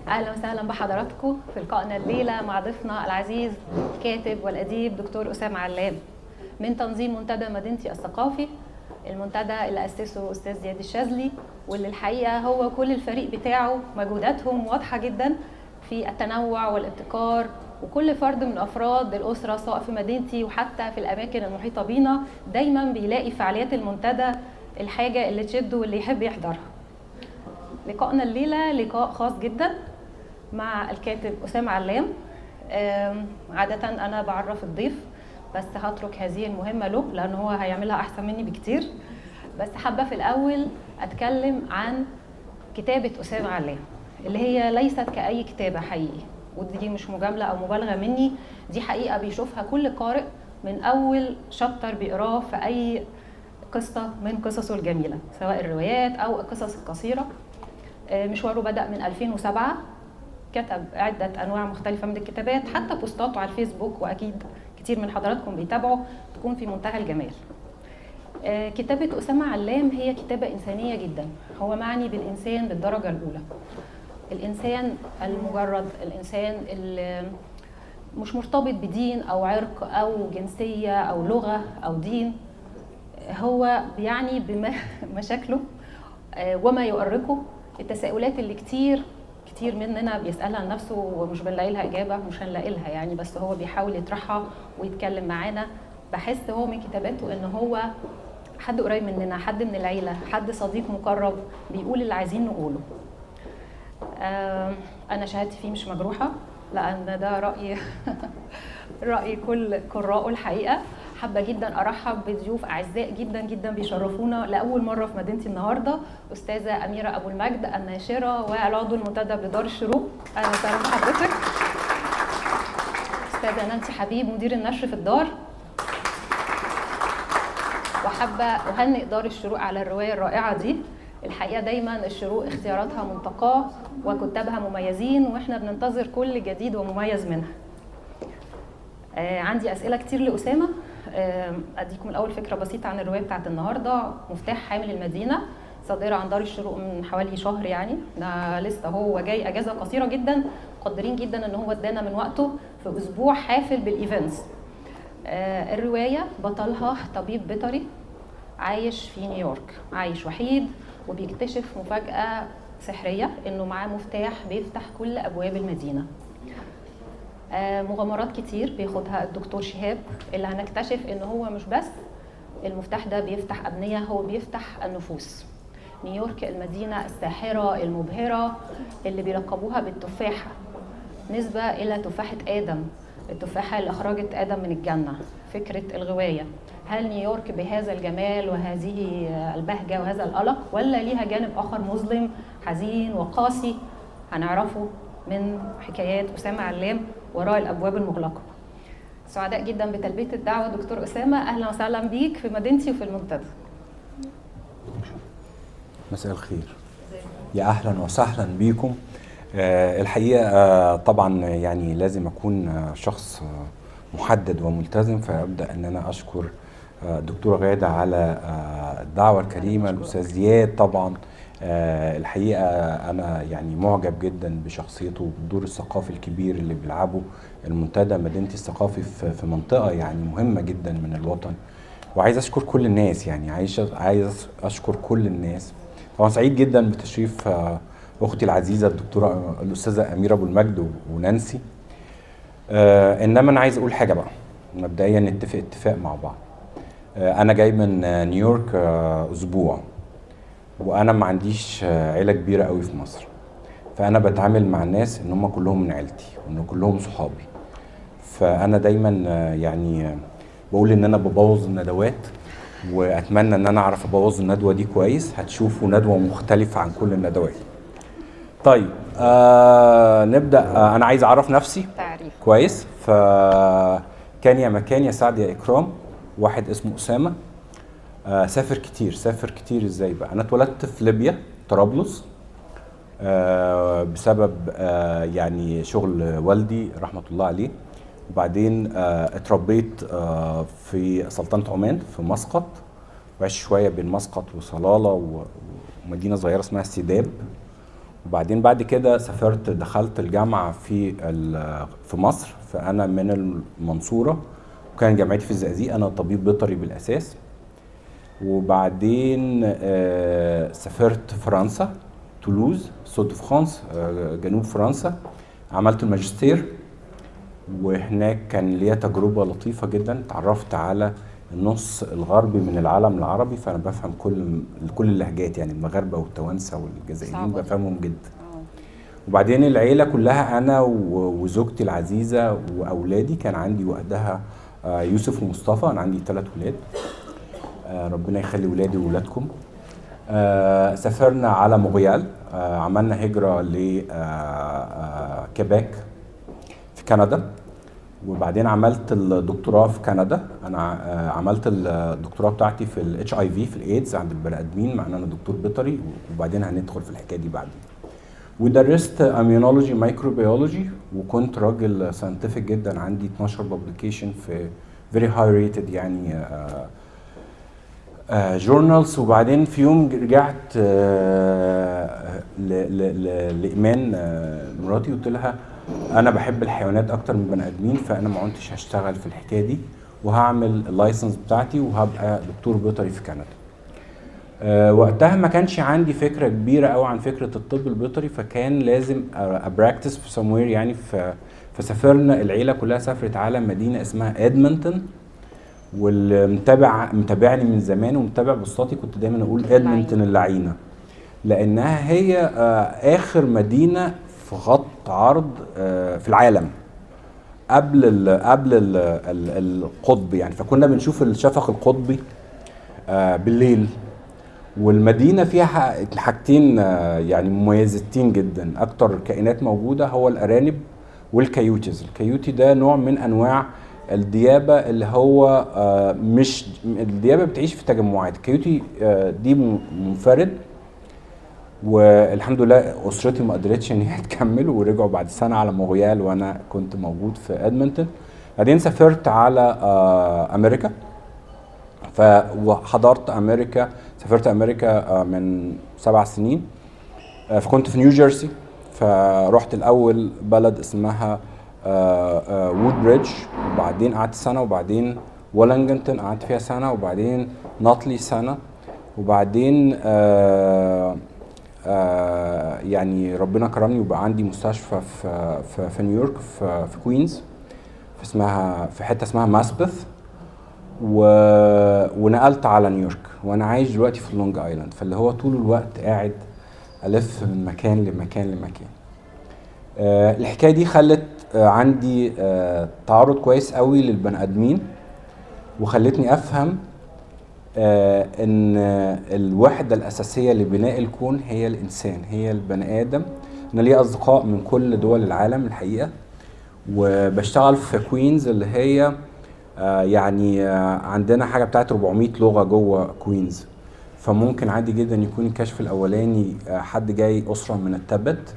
اهلا وسهلا بحضراتكم في لقائنا الليله مع ضيفنا العزيز الكاتب والاديب دكتور اسامه علام من تنظيم منتدى مدينتي الثقافي. المنتدى اللي اسسه استاذ زياد الشاذلي، واللي الحقيقه هو كل الفريق بتاعه مجهوداتهم واضحه جدا في التنوع والابتكار، وكل فرد من افراد الاسره سواء في مدينتي وحتى في الاماكن المحيطه بينا دايما بيلاقي فعاليات المنتدى الحاجه اللي تشده واللي يحب يحضرها. لقائنا الليله لقاء خاص جدا مع الكاتب أسامة علام. عادة أنا بعرف الضيف، بس هترك هذه المهمة له لأن هو هيعملها أحسن مني بكتير. بس حابة في الأول أتكلم عن كتابة أسامة علام اللي هي ليست كأي كتابة حقيقي، ودي مش مجاملة أو مبالغة مني، دي حقيقة بيشوفها كل قارئ من أول شابتر بيقراه في أي قصة من قصصه الجميلة، سواء الروايات أو القصص القصيرة. مشواره بدأ من 2007، كتب عدة أنواع مختلفة من الكتابات، حتى بوستاته على الفيسبوك وأكيد كتير من حضراتكم بيتابعوا تكون في منتهى الجمال. كتابة أسامة علام هي كتابة إنسانية جدا، هو معني بالإنسان بالدرجة الأولى، الإنسان المجرد، الإنسان اللي مش مرتبط بدين أو عرق أو جنسية أو لغة أو دين، هو بيعني بمشاكله وما يؤرقه، التساؤلات اللي كتير مننا بيسألها لنفسه ومش بنلاقي لها إجابة، مش هنلاقي لها يعني، بس هو بيحاول يطرحها ويتكلم معانا. بحس هو من كتاباته إن هو حد قريب مننا، حد من العيلة، حد صديق مقرب بيقول اللي عايزين نقوله. أنا شهادتي فيه مش مجروحة لأن ده رأي رأي كل قراءه الحقيقة. حابة جدا أرحب بضيوف أعزاء جدا جدا بيشرفونا لأول مرة في مدينتي النهاردة، أستاذة أميرة أبو المجد الناشرة والعضو المنتدب لدار الشروق، أهلا وسهلا بحضرتك. أستاذة نانسي حبيب مدير النشر في الدار، وحابة أهنئ دار الشروق على الرواية الرائعة دي. الحقيقة دايما الشروق اختياراتها منتقاة وكتابها مميزين، وإحنا بننتظر كل جديد ومميز منها. عندي أسئلة كتير لأسامة. أديكم الأول فكرة بسيطة عن الرواية بتاعت النهاردة. مفتاح حامل المدينة، صادرة عن دار الشروق من حوالي شهر، يعني ده لسه هو جاي أجازة قصيرة جدا، مقدرين جدا إن هو ادانا من وقته في أسبوع حافل بالإيفنتس. الرواية بطلها طبيب بيطري عايش في نيويورك، عايش وحيد وبيكتشف مفاجأة سحرية إنه معاه مفتاح بيفتح كل أبواب المدينة. مغامرات كتير بياخدها الدكتور شهاب، اللي هنكتشف ان هو مش بس المفتاح ده بيفتح أبنية، هو بيفتح النفوس. نيويورك المدينة الساحرة المبهرة اللي بيلقبوها بالتفاحة، نسبة إلى تفاحة آدم، التفاحة اللي أخرجت آدم من الجنة. فكرة الغواية، هل نيويورك بهذا الجمال وهذه البهجة وهذا القلق، ولا ليها جانب آخر مظلم حزين وقاسي؟ هنعرفه من حكايات أسامة علام وراء الأبواب المغلقة. سعداء جدا بتلبية الدعوة دكتور أسامة، أهلا وسهلا بيك في مدينتي وفي المنتدى. مساء الخير، يا أهلا وسهلا بيكم. الحقيقة طبعا يعني لازم أكون شخص محدد وملتزم، فأبدأ أن أنا أشكر دكتورة غادة على الدعوة الكريمة، الأستاذ زياد طبعا. الحقيقة أنا يعني معجب جدا بشخصيته وبالدور الثقافي الكبير اللي بيلعبه المنتدى مدينتي الثقافي في منطقة يعني مهمة جدا من الوطن. وعايز أشكر كل الناس، يعني عايز أشكر كل الناس. طبعا سعيد جدا بتشريف أختي العزيزة الدكتورة الأستاذة أميرة أبو المجد ونانسي. إنما أنا عايز أقول حاجة بقى مبدئيا، نتفق اتفاق مع بعض. أنا جاي من نيويورك أسبوع، وانا ما عنديش عيله كبيره قوي في مصر، فانا بتعامل مع الناس ان هم كلهم من عيلتي وان كلهم صحابي. فانا دايما يعني بقول ان انا ببوظ الندوات، واتمنى ان انا اعرف ابوظ الندوه دي كويس. هتشوفوا ندوه مختلفه عن كل الندوات. طيب نبدا. انا عايز اعرف نفسي تعريف كويس. فكان يا مكان يا سعد يا اكرام، واحد اسمه اسامه. سافر كتير. ازاي بقى؟ انا اتولدت في ليبيا، طرابلس، بسبب يعني شغل والدي رحمة الله عليه. وبعدين اتربيت في سلطنة عمان في مسقط، وعشت شوية بين مسقط وصلالة ومدينة صغيرة اسمها السيداب. وبعدين بعد كده سافرت، دخلت الجامعه في مصر، فانا من المنصوره وكان جامعتي في الزقازيق، انا طبيب بيطري بالاساس. وبعدين سافرت فرنسا، تولوز، سود دو فرانس، جنوب فرنسا، عملت الماجستير. وهناك كان ليا تجربه لطيفه جدا، اتعرفت على النص الغربي من العالم العربي، فانا بفهم كل اللهجات، يعني المغاربه والتوانسه والجزائريين بفهمهم جدا. وبعدين العيله كلها، انا وزوجتي العزيزه واولادي، كان عندي وقتها يوسف ومصطفى، انا عندي 3 ولاد، ربنا يخلي ولادي وولادكم. سافرنا على مونريال، عملنا هجره لكيباك في كندا. وبعدين عملت الدكتوراه في كندا، انا عملت الدكتوراه بتاعتي في الاتش اي في، في الايدز عند البني ادمين، مع ان انا دكتور بيطري، وبعدين هندخل في الحكايه دي بعدين. ودرست اميونولوجي مايكروبيولوجي، وكنت راجل ساينتفك جدا، عندي 12 بابليكيشن في فيري هاي ريتد يعني جورنالز. وبعدين في يوم رجعت لإيمان مراتي، قلت لها انا بحب الحيوانات اكتر من بني ادمين، فانا ما كنتش هشتغل في الحكايه دي، وهعمل اللايسنس بتاعتي وهبقى دكتور بيطري في كندا. وقتها ما كانش عندي فكره كبيره قوي عن فكره الطب البيطري، فكان لازم ابراكتس في سموير يعني. فسافرنا، العيله كلها سافرت على مدينه اسمها ادمنتون، متابعني من زمان ومتابع بوستاتي، كنت دايما اقول ادمنتون اللعينه، لانها هي اخر مدينه في خط عرض في العالم قبل القطب يعني. فكنا بنشوف الشفق القطبي بالليل، والمدينه فيها حاجتين يعني مميزتين جدا. اكتر كائنات موجوده هو الارانب والكيوتيز. الكيوتي ده نوع من انواع الديابه، اللي هو مش الديابه بتعيش في تجمعات، الكيوتي دي منفرد. والحمد لله اسرتي ما قدرتش ان هي تكمل، ورجعوا بعد سنه على مونريال وانا كنت موجود في ادمنتون. بعدين سافرت على امريكا، وحضرت امريكا، سافرت امريكا من 7 سنين. فكنت في نيوجيرسي، فرحت الاول بلد اسمها وود بريدج، وبعدين قعدت سنه، وبعدين ولنجنتون قعدت فيها سنه، وبعدين ناطلي سنه، وبعدين يعني ربنا كرمني وبقى عندي مستشفى في نيويورك، في كوينز، في حته اسمها ماسبث. ونقلت على نيويورك، وانا عايش دلوقتي في لونج ايلاند، فاللي هو طول الوقت قاعد الف من مكان لمكان لمكان. الحكايه دي خلت عندي تعرض كويس قوي للبني ادمين، وخلتني افهم ان الوحده الاساسيه لبناء الكون هي الانسان، هي البني ادم. انا ليا اصدقاء من كل دول العالم الحقيقه، وبشتغل في كوينز اللي هي يعني عندنا حاجه بتاعت 400 لغه جوه كوينز. فممكن عادي جدا يكون الكشف الاولاني حد جاي اسره من التبت،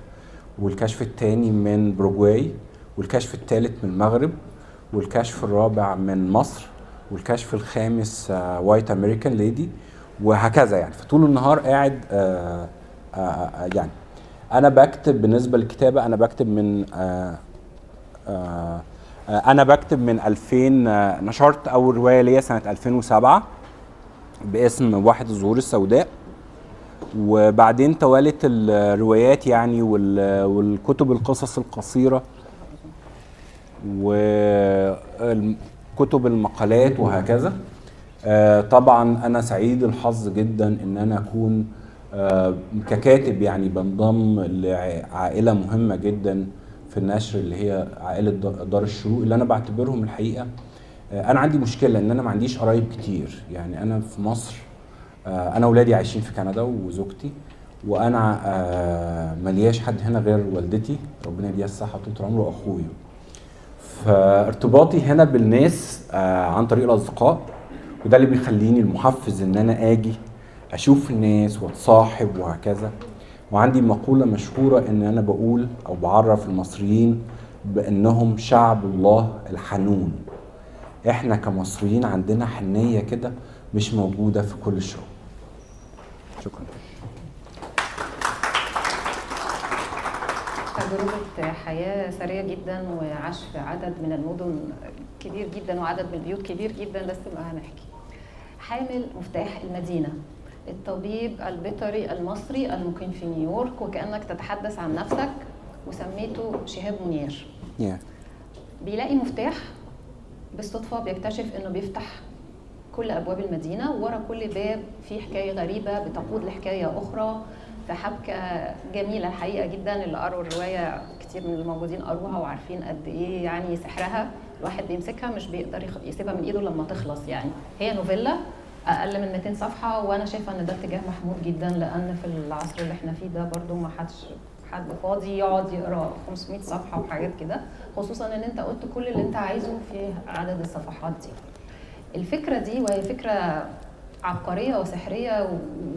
والكشف الثاني من بروجواي، والكشف الثالث من المغرب، والكشف الرابع من مصر، والكشف الخامس وايت امريكان ليدي، وهكذا يعني. فطول النهار قاعد يعني. انا بكتب، بالنسبه للكتابه انا بكتب من 2000. نشرت اول روايه ليا سنه 2007 باسم واحد الزهور السوداء، وبعدين توالت الروايات يعني والكتب القصص القصيره وكتب المقالات وهكذا. طبعا انا سعيد الحظ جدا ان انا اكون ككاتب يعني بنضم لعائله مهمه جدا في النشر، اللي هي عائله دار الشروق، اللي انا بعتبرهم الحقيقه. انا عندي مشكله ان انا ما عنديش قرايب كتير يعني. انا في مصر، انا اولادي عايشين في كندا وزوجتي، وانا ملياش حد هنا غير والدتي ربنا يديها الصحه طول العمر واخويا. فارتباطي هنا بالناس عن طريق الاصدقاء، وده اللي بيخليني المحفز ان انا اجي اشوف الناس واتصاحب وهكذا. وعندي مقولة مشهورة ان انا بقول او بعرف المصريين بانهم شعب الله الحنون. احنا كمصريين عندنا حنية كده مش موجودة في كل الشعوب. شكرا. تجربة حياة سرية جدا وعاش في عدد من المدن كبير جدا وعدد من البيوت كبير جدا، بس ما هنحكي. حامل مفتاح المدينة، الطبيب البيطري المصري المقيم في نيويورك، وكأنك تتحدث عن نفسك وسميته شهاب منير. بيلاقي مفتاح بالصدفة، بيكتشف انه بيفتح كل ابواب المدينة، ورا كل باب في حكاية غريبة بتقود لحكاية اخرى، في حبكة جميلة الحقيقة جدا. اللي قروا الرواية كتير من الموجودين قروها وعارفين قد ايه يعني سحرها، الواحد بيمسكها مش بيقدر يسيبها من ايده لما تخلص. يعني هي نوفيلا اقل من 200 صفحة، وانا شايفة ان ده اتجاه محمود جدا، لان في العصر اللي احنا فيه ده برضو ما حد فاضي يقعد يقرا 500 صفحة وحاجات كده، خصوصا ان انت قلت كل اللي انت عايزه في عدد الصفحات دي. الفكرة دي وهي فكرة عبقرية وسحرية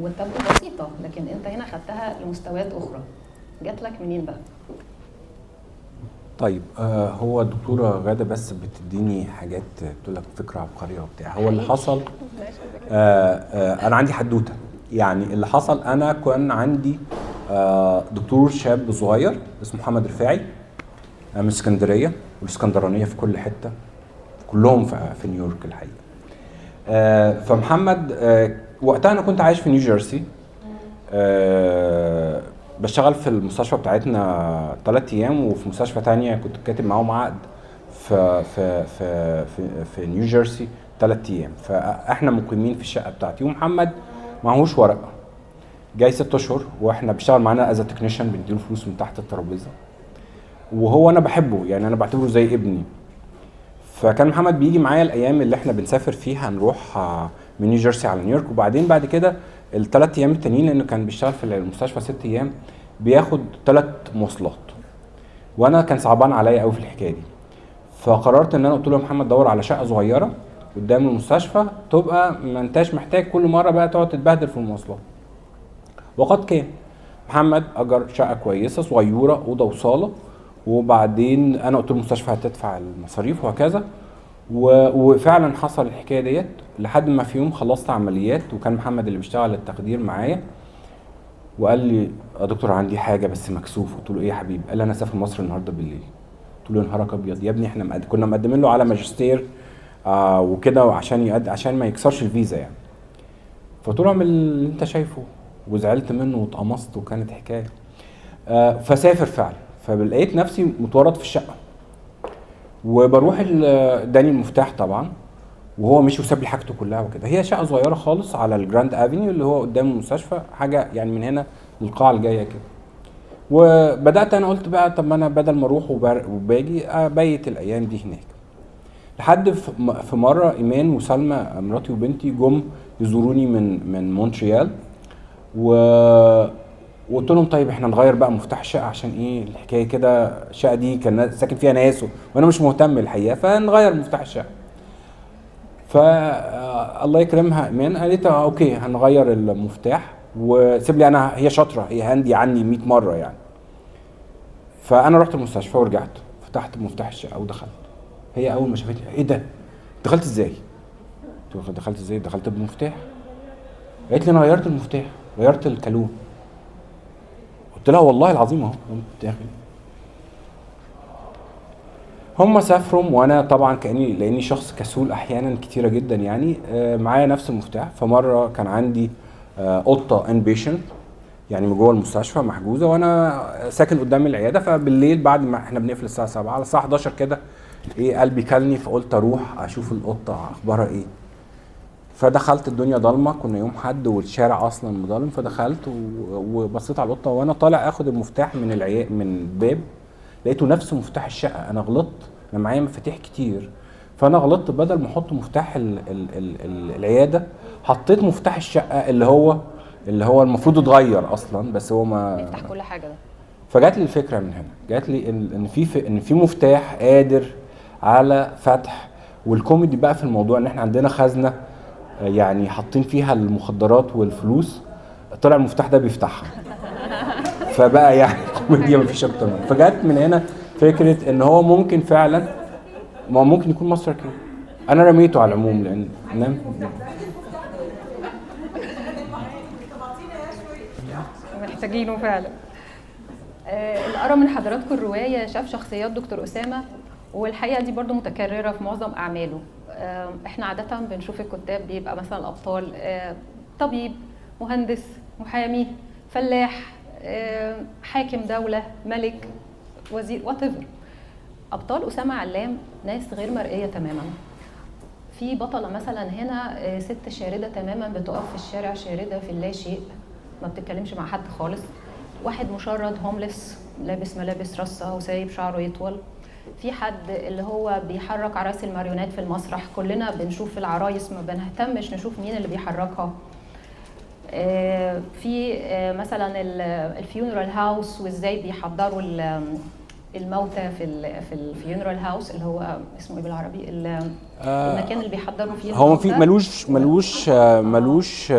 وتبدو بسيطة، لكن انت هنا خدتها لمستويات اخرى. جات لك منين بقى؟ طيب هو الدكتورة غادة بس بتديني حاجات بتقول لك فكرة عبقرية وبتاع. هو اللي حصل انا عندي حدوتة. يعني اللي حصل انا كان عندي دكتور شاب صغير اسمه محمد رفاعي من اسكندرية، والاسكندرانية في كل حتة، كلهم في نيويورك الحقيقة. فمحمد وقتها انا كنت عايش في نيوجيرسي، بشتغل في المستشفى بتاعتنا 3 ايام، وفي مستشفى تانية كنت كاتب معاهم عقد في نيوجيرسي 3 ايام. فاحنا مقيمين في الشقه بتاعتي، ومحمد معهوش ورقه، جاي 6 اشهر، واحنا بيشتغل معانا از تكنيشن، بنديله فلوس من تحت الترابيزه، وهو انا بحبه، يعني انا بعتبره زي ابني. فكان محمد بيجي معايا الايام اللي احنا بنسافر فيها، نروح من نيوجيرسي على نيويورك، وبعدين بعد كده ال3 ايام التانيين، لانه كان بيشتغل في المستشفى 6 ايام، بياخد 3 مواصلات. وانا كان صعبان عليا قوي في الحكايه دي، فقررت ان انا قلت له يا محمد دور على شقه صغيره قدام المستشفى، تبقى ما انتاش محتاج كل مره بقى تقعد تتبهدل في المواصلات. وقد كان محمد اجر شقه كويسه صغيره، اوضه وصاله، وبعدين انا قلت له المستشفى هتدفع المصاريف وهكذا. وفعلا حصل الحكايه ديت، لحد ما في يوم خلصت عمليات، وكان محمد اللي بيشتغل التخدير معايا، وقال لي يا دكتور عندي حاجه بس مكسوف. قلت له ايه يا حبيبي؟ قال لي انا سافر مصر النهارده بالليل. قلت له يا نهارك ابيض يا ابني، احنا كنا مقدمين له على ماجستير وكده، عشان ما يكسرش الفيزا يعني. فقلت له اعمل اللي انت شايفه، وزعلت منه واتقمصت، وكانت حكايه. فسافر فعلا، فلقيت نفسي متورط في الشقه، وبروح اداني المفتاح طبعا، وهو مشي وساب لي حاجته كلها وكده. هي شقه صغيره خالص على الجراند افينيو اللي هو قدام المستشفى، حاجه يعني من هنا للقاعه الجايه كده. وبدات انا قلت بقى طب ما انا بدل ما اروح وباجي ابيت الايام دي هناك. لحد في مره ايمان وسلمى مراتي وبنتي جم يزوروني من مونتريال، وقلت لهم طيب احنا نغير بقى مفتاح الشقه، عشان ايه الحكايه كده، الشقه دي كان ساكن فيها ناس وانا مش مهتم الحقيقه، فنغير مفتاح الشقه. فالله يكرمها ايمان قالت اوكي هنغير المفتاح، وسيب لي انا، هي شاطره، هي هندي عني 100 مره يعني. فانا رحت المستشفى ورجعت، فتحت مفتاح الشقه ودخلت. هي اول ما شافتني ايه ده؟ دخلت ازاي؟ قلت لها دخلت ازاي؟ دخلت بمفتاح. قالت لي انا غيرت المفتاح، غيرت الكالون. قلت لها والله العظيم اهو. قمت داخل. هم سافروا، وانا طبعا لاني شخص كسول احيانا كتيره جدا يعني، معايا نفس المفتاح. فمره كان عندي قطه انبيشنت يعني من جوه المستشفى محجوزه، وانا ساكن قدام العياده، فبالليل بعد ما احنا بنقفل الساعه 7 على الساعه 11 كده ايه قلبي كلني، فقلت اروح اشوف القطه اخبارها ايه. فدخلت، الدنيا ضلمه، كنا يوم حد والشارع اصلا مظلم، فدخلت وبصيت على القطه، وانا طالع اخد المفتاح من الباب لقيته نفس مفتاح الشقه. انا غلطت، انا معايا مفاتيح كتير، فانا غلطت، بدل ما احط مفتاح العياده حطيت مفتاح الشقه اللي هو المفروض اتغير اصلا، بس هو ما بيفتح كل حاجه ده. فجات لي الفكره من هنا، جات لي ان في مفتاح قادر على فتح. والكوميدي بقى في الموضوع ان احنا عندنا خزنه يعني حاطين فيها المخدرات والفلوس، طلع المفتاح ده بيفتحها. فبقى يعني كوميديا مفيش اكتر منها. فجت من هنا فكره ان هو ممكن فعلا، ما ممكن يكون ماستر كي. انا رميته على العموم لان محتاجينه فعلا. اللي قرا من حضراتكم الروايه شاف شخصيات دكتور اسامه، والحقيقه دي برضو متكرره في معظم اعماله. احنا عاده بنشوف الكتاب بيبقى مثلا الابطال طبيب، مهندس، محامي، فلاح، حاكم دوله، ملك، وزير، whatever. ابطال اسامه علام ناس غير مرئيه تماما. في بطله مثلا هنا ست شارده تماما، بتقف في الشارع شارده في اللا شيء، ما بتتكلمش مع حد خالص. واحد مشرد هوملس لابس ملابس رصه وسايب شعره يطول. في حد اللي هو بيحرك عرايس الماريونات في المسرح، كلنا بنشوف العرايس ما بنهتمش نشوف مين اللي بيحركها. في مثلا الفيونرال هاوس، وازاي بيحضروا الموتى في الفيونرال هاوس، اللي هو اسمه ايه بالعربي، المكان اللي بيحضروا فيه هو في ملوش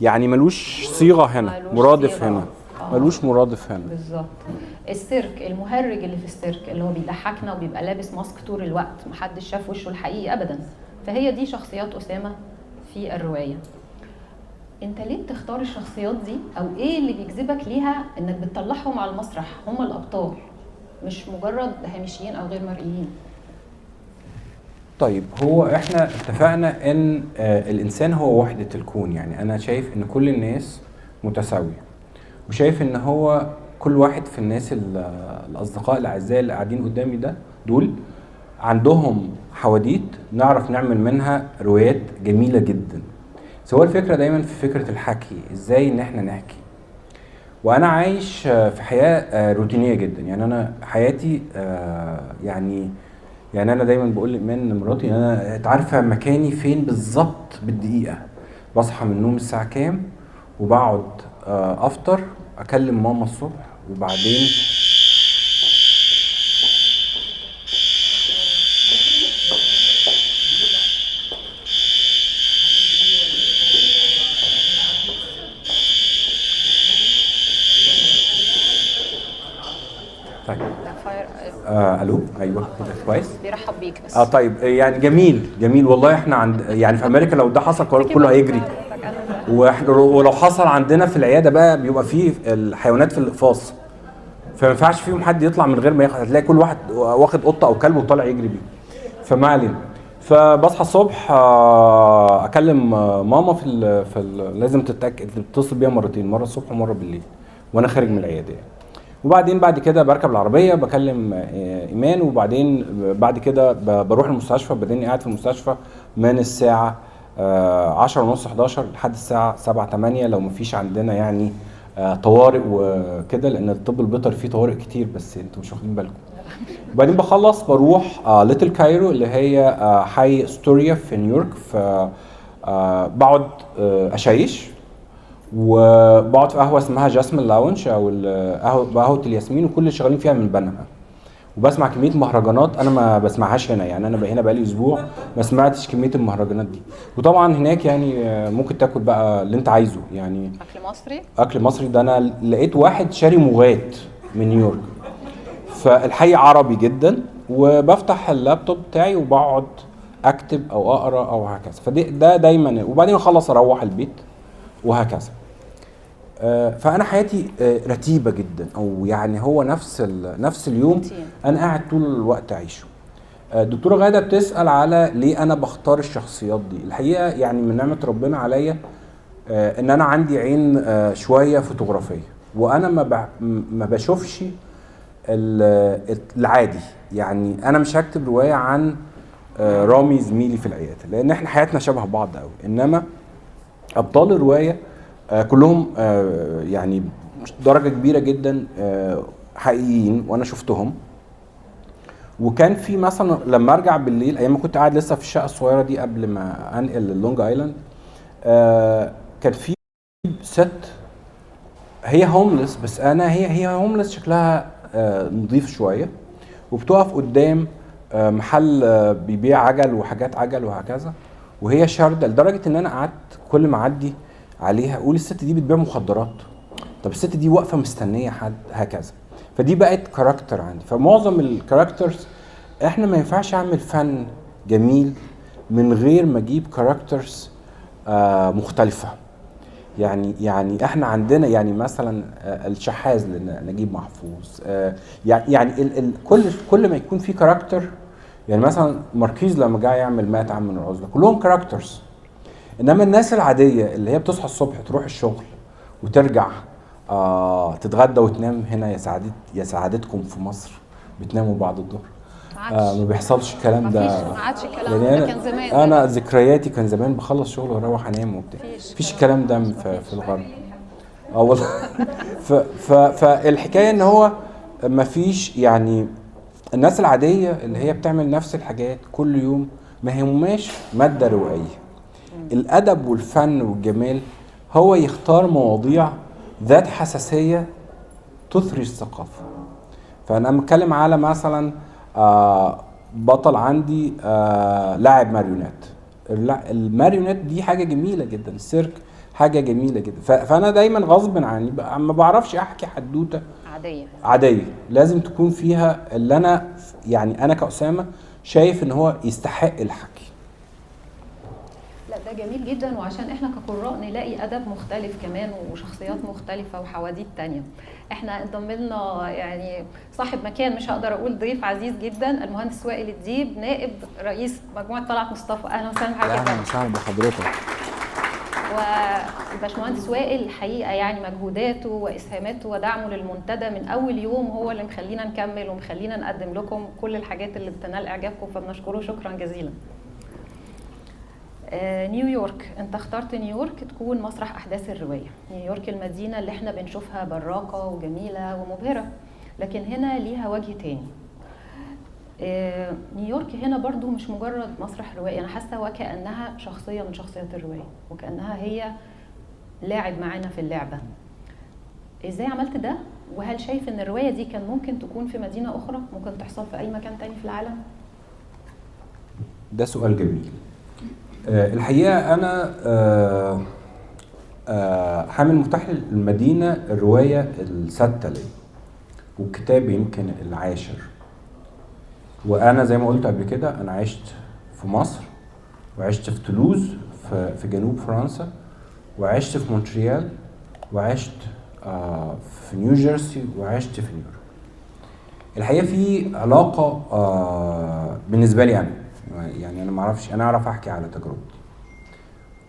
يعني ملوش صيغه هنا، مرادف هنا، ملوش مرادف هنا بالظبط. السيرك، المهرج اللي في السيرك اللي هو بيضحكنا وبيبقى لابس ماسك طول الوقت، محدش شاف وشه الحقيقي ابدا. فهي دي شخصيات اسامه في الروايه. انت ليه بتختار الشخصيات دي، او ايه اللي بيجذبك ليها انك بتطلعهم على المسرح؟ هم الابطال مش مجرد هامشيين او غير مرئيين. طيب، هو احنا اتفقنا ان الانسان هو وحدة الكون. يعني انا شايف ان كل الناس متساوية، وشايف ان هو كل واحد في الناس الاصدقاء الاعزاء اللي قاعدين قدامي دول عندهم حواديت نعرف نعمل منها روايات جميلة جدا. سواء الفكرة دايما في فكرة الحكي، ازاي ان احنا نحكي. وانا عايش في حياة روتينية جدا. يعني انا حياتي يعني انا دايما بقول من مراتي، انا عارفه مكاني فين بالظبط بالدقيقه. بصحى من النوم الساعه كام، وبقعد افطر، اكلم ماما الصبح، وبعدين طيب الو، ايوه كده كويس، بيرحب بيك بس. طيب، يعني جميل والله. احنا عند يعني في امريكا لو ده حصل كله هيجري، ولو حصل عندنا في العياده بقى بيبقى فيه الحيوانات في الاقفاص، فما ينفعش فيهم حد يطلع من غير ما ياخد، هتلاقي كل واحد واخد قطه او كلب وطالع يجري بيه. فما علينا. فبصحى الصبح اكلم ماما لازم تتصل بيها مرتين، مره الصبح ومره بالليل وانا خارج من العياده يعني. وبعدين بعد كده بركب العربيه بكلم ايمان، وبعدين بعد كده بروح المستشفى، بعدين قاعد في المستشفى من الساعه 10:30 11 لحد الساعه 7 8 لو مفيش عندنا يعني طوارئ وكده، لان الطب البيطري فيه طوارئ كتير بس انتوا مش واخدين بالكم. وبعدين بخلص بروح ليتل كايرو اللي هي حي استوريا في نيويورك. ف بقعد اشيش، وبقعد في قهوه اسمها جاسمين لاونج او قهوه الياسمين، وكل اللي شغالين فيها من بنها. وبسمع كميه مهرجانات انا ما بسمعهاش هنا. يعني انا هنا بقالي اسبوع ما سمعتش كميه المهرجانات دي. وطبعا هناك يعني ممكن تاكل بقى اللي انت عايزه، يعني اكل مصري. ده انا لقيت واحد شاري مغات من نيويورك، فالحي عربي جدا، وبفتح اللابتوب بتاعي وبقعد اكتب او اقرا او هكذا. ده دايما، وبعدين اخلص اروح البيت وهكذا. فانا حياتي رتيبه جدا، او يعني هو نفس اليوم انا قاعد طول الوقت اعيشه. الدكتوره غاده بتسال على ليه انا بختار الشخصيات دي. الحقيقه يعني من نعمه ربنا عليا ان انا عندي عين شويه فوتوغرافيه، وانا ما بشوفش العادي. يعني انا مش هكتب روايه عن رامي زميلي في العياده، لان احنا حياتنا شبه بعض قوي. انما ابطال الروايه كلهم يعني درجه كبيره جدا حقيقيين، وانا شفتهم. وكان في مثلا لما ارجع بالليل، ايام ما كنت قاعد لسه في الشقه الصغيره دي قبل ما انقل اللونج ايلاند، كان في ست هي هوملس، بس هي هوملس شكلها نظيف شويه، وبتقف قدام محل بيبيع عجل وحاجات عجل وهكذا، وهي شارده، لدرجه ان انا قعدت كل ما اعدي عليها اقول الست دي بتبيع مخدرات، طب الست دي واقفه مستنيه حد هكذا. فدي بقت كاركتر عندي. فمعظم الكاركترز احنا ما ينفعش اعمل فن جميل من غير ما اجيب كاركترز مختلفه. يعني احنا عندنا يعني مثلا الشحاذ لنجيب محفوظ، يعني كل ما يكون في كاركتر. يعني مثلا ماركيز لما جاي يعمل 100 عام من العزله كلهم كاركترز. انما الناس العاديه اللي هي بتصحى الصبح تروح الشغل وترجع تتغدى وتنام هنا، يا سعادتكم في مصر بتناموا بعد الظهر. ما بيحصلش الكلام ده. ما عادش الكلام يعني ده، كان زمان. انا ذكرياتي كان زمان بخلص شغل واروح انام وبتاع. مفيش الكلام ده في الغرب. والله. فالحكايه ان هو مفيش يعني الناس العاديه اللي هي بتعمل نفس الحاجات كل يوم ما يهمهاش ماده روائيه. الادب والفن والجمال هو يختار مواضيع ذات حساسيه تثري الثقافه. فانا بتكلم على مثلا بطل عندي لاعب ماريونات. الماريونات دي حاجه جميله جدا، السيرك حاجه جميله جدا. فانا دايما غصب عني ما بعرفش احكي حدوته عاديه، لازم تكون فيها اللي انا يعني انا كأسامة شايف ان هو يستحق الحكي. لا ده جميل جدا، وعشان احنا كقراء نلاقي ادب مختلف كمان وشخصيات مختلفه وحواديت تانية. احنا انضم لنا يعني صاحب مكان، مش هقدر اقول ضيف عزيز جدا، المهندس وائل الديب نائب رئيس مجموعه طلعت مصطفى. اهلا وسهلا بحضرتك. اهلا وسهلا بحضرتك. والباشمهندس وائل الحقيقه يعني مجهوداته واسهاماته ودعمه للمنتدى من اول يوم هو اللي مخلينا نكمل ومخلينا نقدم لكم كل الحاجات اللي بتنال اعجابكم، فبنشكره شكرا جزيلا. نيويورك، انت اخترت نيويورك تكون مسرح احداث الروايه. نيويورك المدينه اللي احنا بنشوفها براقه وجميله ومبهره، لكن هنا ليها وجه تاني. نيويورك هنا برضو مش مجرد مسرح روائي، انا حاسه وكانها شخصيه من شخصيات الروايه، وكانها هي لاعب معانا في اللعبه. ازاي عملت ده؟ وهل شايف ان الروايه دي كان ممكن تكون في مدينه اخرى، ممكن تحصل في اي مكان تاني في العالم؟ ده سؤال جميل. الحقيقه انا حامل مفتاح المدينه الروايه السادسه لي، والكتاب يمكن العاشر. وانا زي ما قلت قبل كده انا عشت في مصر، وعشت في تولوز في جنوب فرنسا، وعشت في مونتريال، وعشت في نيوجيرسي، وعشت في نيويورك. الحقيقه في علاقه بالنسبه لي انا، يعني انا ما اعرفش، انا اعرف احكي على تجربتي.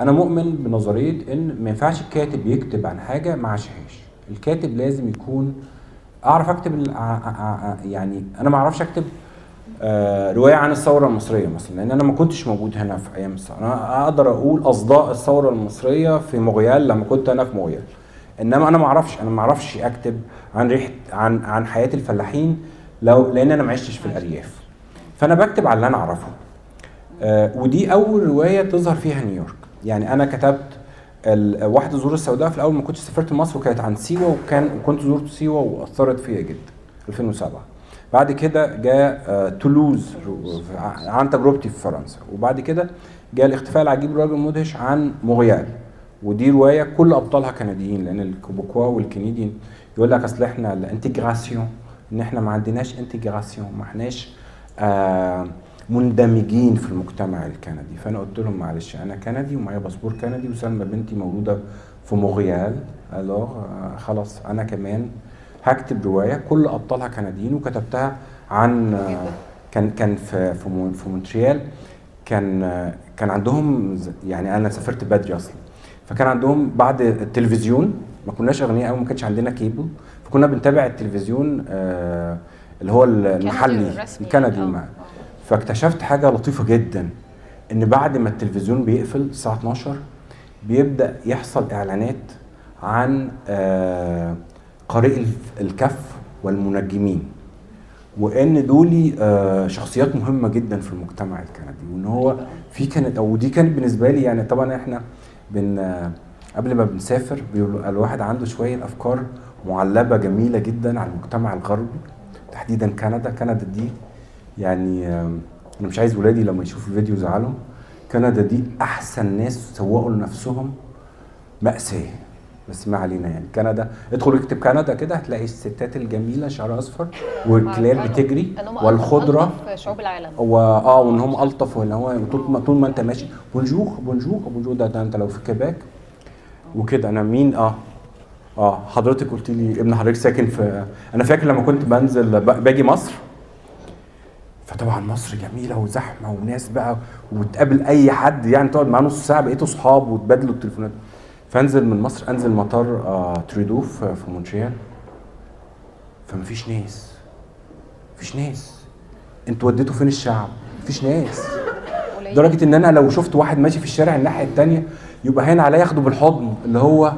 انا مؤمن بنظريه ان ما ينفعش الكاتب يكتب عن حاجه ما عاشهاش. الكاتب لازم يكون اعرف اكتب يعني انا ما اعرفش اكتب روايه عن الثوره المصريه مثلا، لان انا ما كنتش موجود هنا في ايام الثوره. انا اقدر اقول اصداء الثوره المصريه في مغيال لما كنت انا في مغيال، انما انا ما اعرفش اكتب عن ريحه عن حياه الفلاحين لان انا ما عشتش في الارياف. فانا بكتب على اللي انا اعرفه. ودي اول روايه تظهر فيها نيويورك. يعني انا كتبت واحد الزهور السوداء في الاول ما كنتش سافرت مصر، وكانت عن سيوه، وكنت زرت سيوه واثرت فيا جدا 2007. بعد كده جاء تولوز عن تجربتي في فرنسا، وبعد كده جاء الاختفاء العجيب الرجل المدهش عن مغيال، ودي روايه كل ابطالها كنديين، لان الكوبوكوا والكنديين يقول لك اصل احنا الانتجراسيون، ان احنا ما عندناش انتجراسيون، ما احناش مندمجين في المجتمع الكندي. فانا قلت لهم معلش انا كندي ومعايا باسبور كندي، وسلمى بنتي مولوده في مونريال، خلاص انا كمان هكتب روايه كل ابطالها كنديين. وكتبتها عن كان في مونتريال، كان عندهم يعني انا سافرت بدري اصلا، فكان عندهم بعد التلفزيون ما كناش اغنياء قوي، ما كانش عندنا كيبل، فكنا بنتابع التلفزيون اللي هو المحلي الكندي. فاكتشفت حاجه لطيفه جدا، ان بعد ما التلفزيون بيقفل الساعه 12 بيبدا يحصل اعلانات عن قارئي الكف والمنجمين، وان دولي شخصيات مهمه جدا في المجتمع الكندي، وان هو في كانت ودي كانت بالنسبه لي يعني طبعا احنا قبل ما بنسافر بيقولوا الواحد عنده شويه افكار معلبه جميله جدا عن المجتمع الغربي، تحديدا كندا دي يعني انا مش عايز ولادي لما يشوفوا الفيديو يزعلوا. كندا دي احسن ناس سوقوا لنفسهم مأساة، بس ما علينا. يعني كندا ادخل اكتب كندا كده هتلاقي الستات الجميله شعر اصفر والكلاب بتجري والخضره شعوب العالم، وان هم الطف، وان هو طول ما انت ماشي بونجور. ده انت لو في كيباك وكده. انا مين؟ حضرتك قلت لي ابن حضرتك ساكن في، انا فاكر لما كنت بنزل باجي مصر، فطبعا مصر جميله وزحمه وناس بقى، وتقابل اي حد يعني تقعد معاه نص ساعه بقيتوا صحاب وتبادلوا التليفونات. فانزل من مصر انزل مطار تريدو في مونتريال، فمفيش ناس، مفيش ناس. انتوا وديتوا فين الشعب؟ مفيش ناس. لدرجه ان انا لو شفت واحد ماشي في الشارع الناحيه الثانيه يبقى هين عليا ياخده بالحضن، اللي هو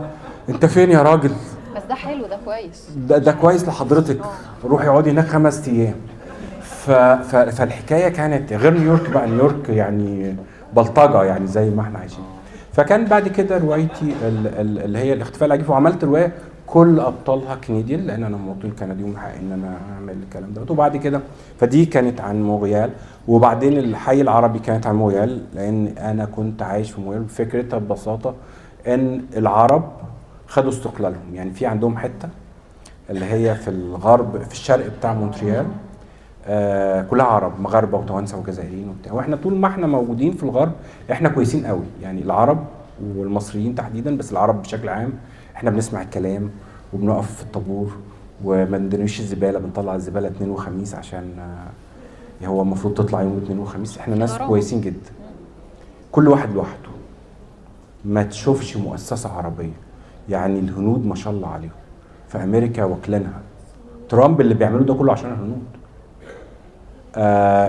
انت فين يا راجل؟ بس ده حلو، ده كويس، ده كويس لحضرتك. روحي اقعدي هناك 5 ايام. فالحكايه كانت غير نيويورك بقى. نيويورك يعني بلطجه يعني زي ما احنا عايشين. فكان بعد كده روايتي اللي هي الاختفاء العجيب، وعملت روايه كل ابطالها كنديين لان انا مواطن كندي ومن حقي ان انا اعمل الكلام ده. وبعد كده فدي كانت عن مونريال، وبعدين الحي العربي كانت عن مونريال لان انا كنت عايش في مونريال. فكرتها ببساطه ان العرب خدوا استقلالهم، يعني في عندهم حته اللي هي في الغرب في الشرق بتاع مونتريال كلها عرب، مغاربه وتوانسه وجزائريين وبتاع، واحنا طول ما احنا موجودين في الغرب احنا كويسين قوي، يعني العرب والمصريين تحديدا، بس العرب بشكل عام احنا بنسمع الكلام وبنقف في الطابور وما بندريش الزباله، بنطلع الزباله اثنين وخميس عشان هو المفروض تطلع يوم اثنين وخميس. احنا ناس كويسين جدا، كل واحد لوحده. ما تشوفش مؤسسه عربيه، يعني الهنود ما شاء الله عليهم في امريكا واكلينها. ترامب اللي بيعملوه ده كله عشان الهنود.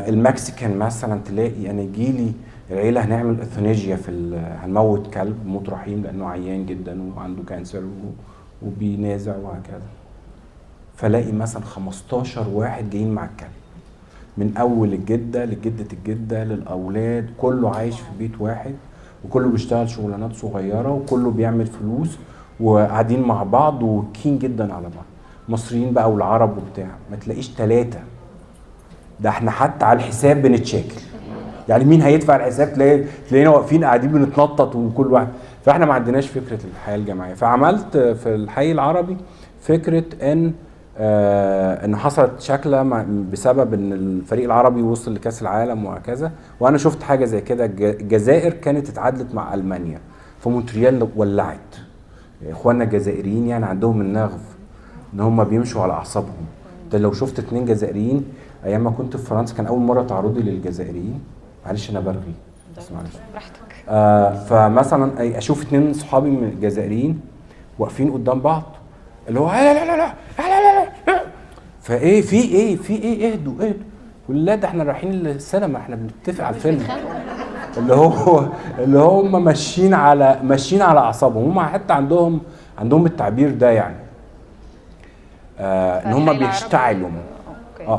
المكسيكان مثلا تلاقي انا جيلي العيله هنعمل اثنيجيا هنموت كلب موت رحيم لانه عيان جدا وعنده كانسر وبينازع وهكذا. فلاقي مثلا 15 واحد جايين مع الكلب، من اول الجده لجده الجده للاولاد، كله عايش في بيت واحد وكله بيشتغل شغلانات صغيره وكله بيعمل فلوس وقاعدين مع بعض وكين جدا على بعض. مصريين بقى والعرب وبتاع ما تلاقيش 3. ده احنا حتى على الحساب بنتشاكل، يعني مين هيدفع الحساب؟ تلاقينا واقفين قاعدين بنتنطط وكل واحد. فاحنا ما عندناش فكره الحياه الجماعيه. فعملت في الحي العربي فكره ان حصلت شكله بسبب ان الفريق العربي وصل لكاس العالم وهكذا، وانا شفت حاجه زي كده. الجزائر كانت اتعادلت مع المانيا فمونتريال ولعت. اخواننا الجزائريين يعني عندهم النغف ان هم بيمشوا على اعصابهم. انت لو شفت 2 جزائريين ايام ما كنت في فرنسا، كان اول مره تعرضي للجزائريين، معلش انا برغي بس معلش براحتك. فمثلا اشوف 2 صحابي من الجزائريين واقفين قدام بعض، اللي هو لا لا لا لا لا لا، فايه في ايه اهدوا لا ده احنا رايحين السينما، احنا بنتفق على الفيلم. اللي هم ماشيين على اعصابهم. هم حتى عندهم التعبير ده يعني ان هم بيشتعلوا.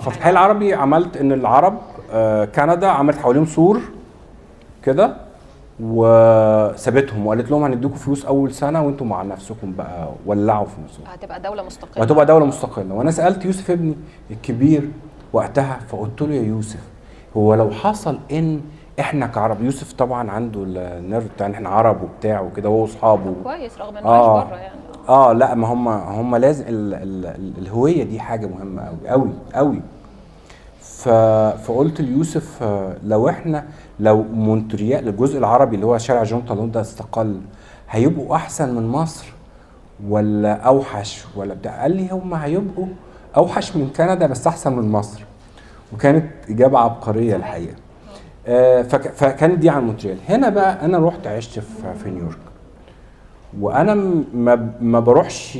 ففي الحي العربي عملت ان العرب كندا عملت حواليهم سور كده وسابتهم وقالت لهم هنديكم فلوس اول سنه وانتم مع نفسكم بقى ولعوا في نفسكم، هتبقى دوله مستقله. وانا سالت يوسف ابني الكبير وقتها، فقلت له يا يوسف هو لو حصل ان احنا كعرب، يوسف طبعا عنده النيرف بتاع احنا عرب وبتاع وكده هو واصحابه كويس رغم انه عايش بره يعني لا ما هم لازم الهويه دي حاجه مهمه قوي قوي قوي. فقلت ليوسف لو مونتريال الجزء العربي اللي هو شارع جون طالون ده استقل، هيبقوا احسن من مصر ولا اوحش ولا بتاع؟ قال لي هم هيبقوا اوحش من كندا بس احسن من مصر. وكانت اجابه عبقريه الحقيقه. فكانت دي عن مونتريال. هنا بقى انا رحت عشت في نيويورك، وانا ما بروحش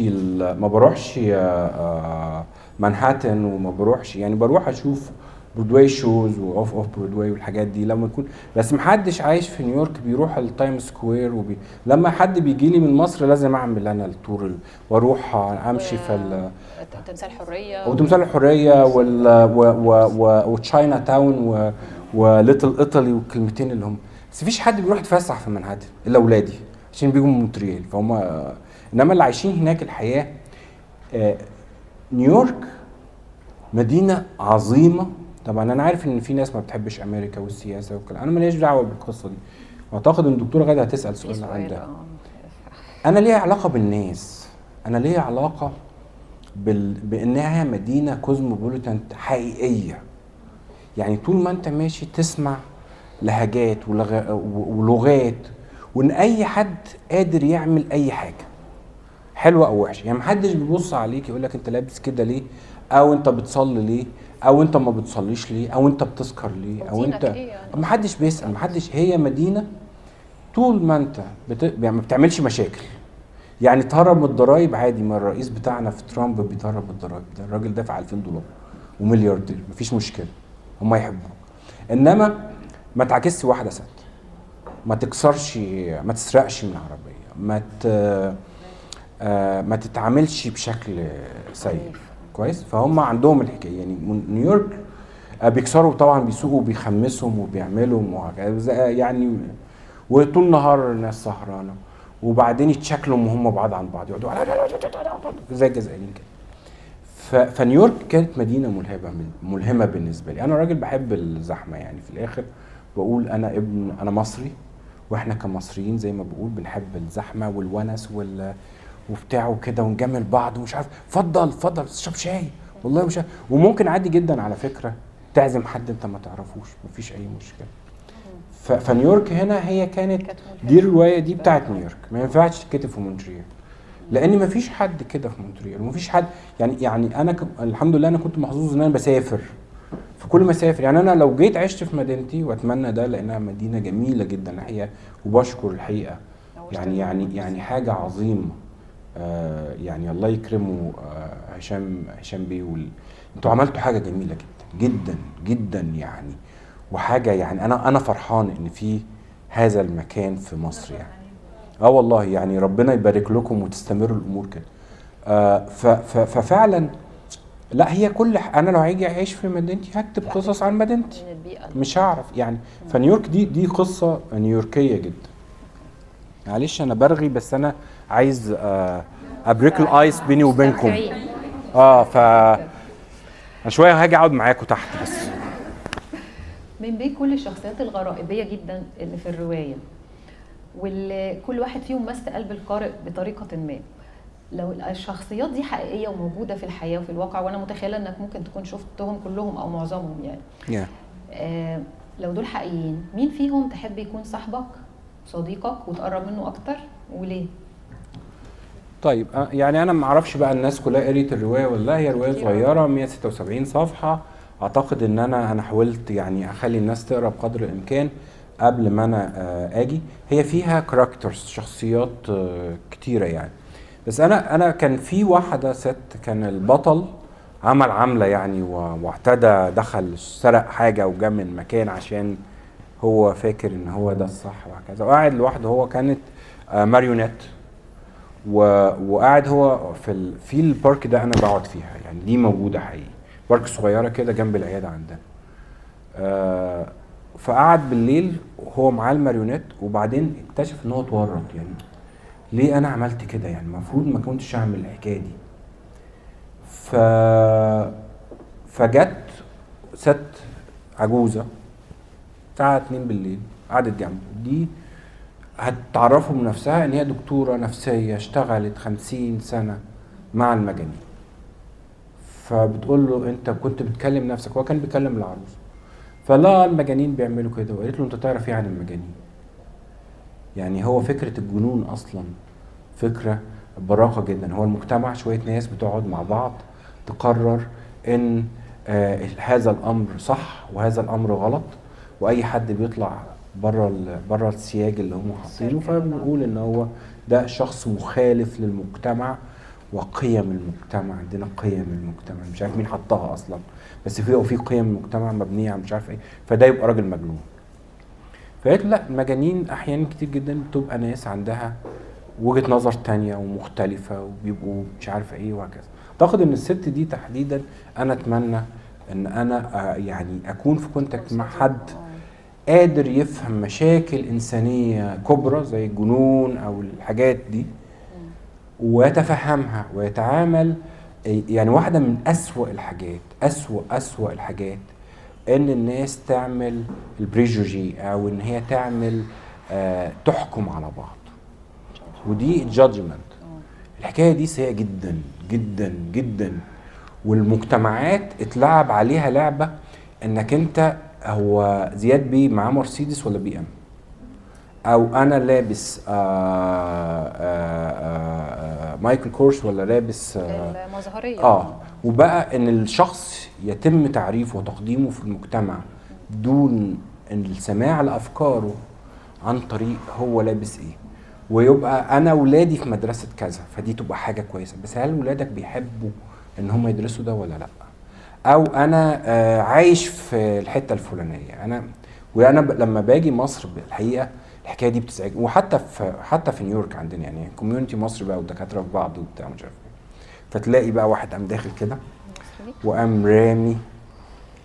مانهاتن، وما بروحش يعني بروح اشوف برودواي شوز واوف برودواي والحاجات دي لما يكون، بس محدش عايش في نيويورك بيروح التايم سكوير لما حد بيجي لي من مصر لازم اعمل انا التور واروح امشي في تمثال الحريه وتمثال الحريه وتشاينا تاون وليتل ايطالي والكلمتين اللي هم، بس مفيش حد بيروح يتفسح في مانهاتن الا اولادي عشان بيجوا من مونتريال فهم. انما اللي عايشين هناك الحياه. نيويورك مدينه عظيمه. طبعا انا عارف ان في ناس ما بتحبش امريكا والسياسه والكلام، انا ماليش دعوه بالقصه دي. اعتقد ان الدكتوره غاده هتسال سؤال عن ده. انا ليا علاقه بالناس، انا ليا علاقه بانها مدينه كوزموبوليتان حقيقيه. يعني طول ما انت ماشي تسمع لهجات ولغات وان اي حد قادر يعمل اي حاجه حلوه او وحشه. يعني محدش بيبص عليك يقول لك انت لابس كده ليه، او انت بتصلي ليه، او انت ما بتصليش ليه، او انت بتسكر ليه، او انت إيه يعني؟ محدش بيسال، محدش. هي مدينه طول ما انت يعني ما بتعملش مشاكل. يعني تهرب من الضرايب عادي، ما الرئيس بتاعنا في ترامب بيتهرب من الضرايب، ده الراجل دافع $2000 وملياردير، مفيش مشكله، هم يحبوه. انما ما تعكسش واحده ست، ما تكسرش، ما تسرقش من عربيه، ما تتعاملش بشكل سيء. كويس. فهم عندهم الحكايه. يعني نيويورك بيكسروا طبعا، بيسوقوا وبيخمسهم وبيعملوا يعني، وطول نهار الناس سهرانه، وبعدين يتشكلوا وهم بعاد عن بعض، يقعدوا زي الجزائريين كده. فنيويورك كانت مدينه ملهمه بالنسبه لي. انا راجل بحب الزحمه، يعني في الاخر بقول انا مصري، واحنا كمصريين زي ما بقول بنحب الزحمه والونس وبتاع وكده، ونجمل بعض ومش عارف. اتفضل اشرب شاي، والله مش عارف. وممكن عادي جدا على فكره تعزم حد انت ما تعرفوش، مفيش اي مشكله. فنيويورك هنا هي كانت دي الروايه دي بتاعت نيويورك، ما ينفعش تتكتب في مونتريال، لان مفيش حد كده في مونتريال، ومفيش حد. يعني انا الحمد لله انا كنت محظوظ ان انا بسافر في كل ما اسافر. يعني انا لو جيت عشت في مدينتي، واتمنى ده لانها مدينه جميله جدا الحقيقه، وبشكر الحقيقه يعني حاجه عظيمه. يعني الله يكرمه هشام بيه انتوا عملتوا حاجه جميله جدا جدا جدا يعني، وحاجه يعني انا فرحان ان في هذا المكان في مصر يعني. والله يعني ربنا يبارك لكم وتستمروا الامور كده. ففعلا لا، هي انا لو هاجي اعيش في مدينتي هكتب قصص عن مدينتي، مش هعرف يعني. فنيويورك دي قصه نيويوركيه جدا. معلش انا برغي، بس انا عايز ابريك الايس بيني وبينكم. ف شويه هاجي اقعد معاكم تحت بس. من بين كل الشخصيات الغرائبيه جدا اللي في الروايه، واللي كل واحد فيهم مس قلب القارئ بطريقه ما، لو الشخصيات دي حقيقيه وموجوده في الحياه وفي الواقع، وانا متخيله انك ممكن تكون شفتهم كلهم او معظمهم يعني لو دول حقيقيين، مين فيهم تحب يكون صاحبك صديقك وتقرب منه اكتر وليه؟ طيب يعني انا ما اعرفش بقى الناس كلها قريت الروايه ولا لا. هي روايه صغيره 176 صفحه. اعتقد ان انا حاولت يعني اخلي الناس تقرا بقدر الامكان قبل ما انا اجي. هي فيها كاركترز، شخصيات كتيره يعني. بس انا كان في واحده ست، كان البطل عمل عمله يعني، واعتدى، دخل سرق حاجه وجا من مكان عشان هو فاكر ان هو ده الصح وهكذا، وقاعد لوحده. هو كانت ماريونيت، وقاعد هو في البارك ده انا بقعد فيها يعني، دي موجوده حقيقي، بارك صغيره كده جنب العياده عندنا. فقعد بالليل وهو معاه الماريونيت، وبعدين اكتشف ان هو اتورط. يعني ليه انا عملت كده؟ يعني المفروض ما كنتش اعمل الحكايه دي. فجت ست عجوزه الساعه 2 بالليل، قعدت جنبه. دي هتعرفه من نفسها ان هي دكتوره نفسيه اشتغلت 50 سنه مع المجانين. فبتقول له انت كنت بتكلم نفسك، هو كان بيكلم العروسه، فلا المجانين بيعملوا كده. وقالت له انت تعرف ايه عن المجانين؟ يعني هو فكره الجنون اصلا فكره براقه جدا. هو المجتمع شويه ناس بتقعد مع بعض تقرر ان هذا الامر صح وهذا الامر غلط، واي حد بيطلع بره السياج اللي هم حاطينه فبنقول ان هو ده شخص مخالف للمجتمع وقيم المجتمع. عندنا قيم المجتمع مش عارف مين حطها اصلا، بس في قيم المجتمع مبنيه على مش عارف ايه، فده يبقى راجل مجنون. فقالت لا، المجانين احيانا كتير جدا بتبقى ناس عندها وجهه نظر تانية ومختلفه، وبيبقوا مش عارف ايه وهكذا. اعتقد ان الست دي تحديدا انا اتمنى ان انا يعني اكون في كونتاكت مع حد قادر يفهم مشاكل انسانيه كبرى زي الجنون او الحاجات دي ويتفهمها ويتعامل. يعني واحده من اسوأ الحاجات، اسوأ الحاجات ان الناس تعمل البريجوجي، او ان هي تعمل تحكم على بعض، ودي جادجمنت. الحكايه دي سيئه جدا جدا جدا، والمجتمعات اتلعب عليها لعبه انك انت هو زياد بيه معاه مرسيدس ولا بي ام. او انا لابس مايكل كورس ولا لابس المظهريه وبقى ان الشخص يتم تعريفه وتقديمه في المجتمع دون السماع لافكاره عن طريق هو لابس ايه، ويبقى انا ولادي في مدرسه كذا، فدي تبقى حاجه كويسه. بس هل ولادك بيحبوا ان هم يدرسوا ده ولا لا؟ او انا عايش في الحته الفلانيه. وانا لما باجي مصر الحقيقه الحكايه دي بتزعجني، وحتى في نيويورك عندنا يعني كوميونتي مصر بقى والدكاتره في بعض وبتاع مش عارف ايه، فتلاقي بقى واحد قام داخل كده وقام رامي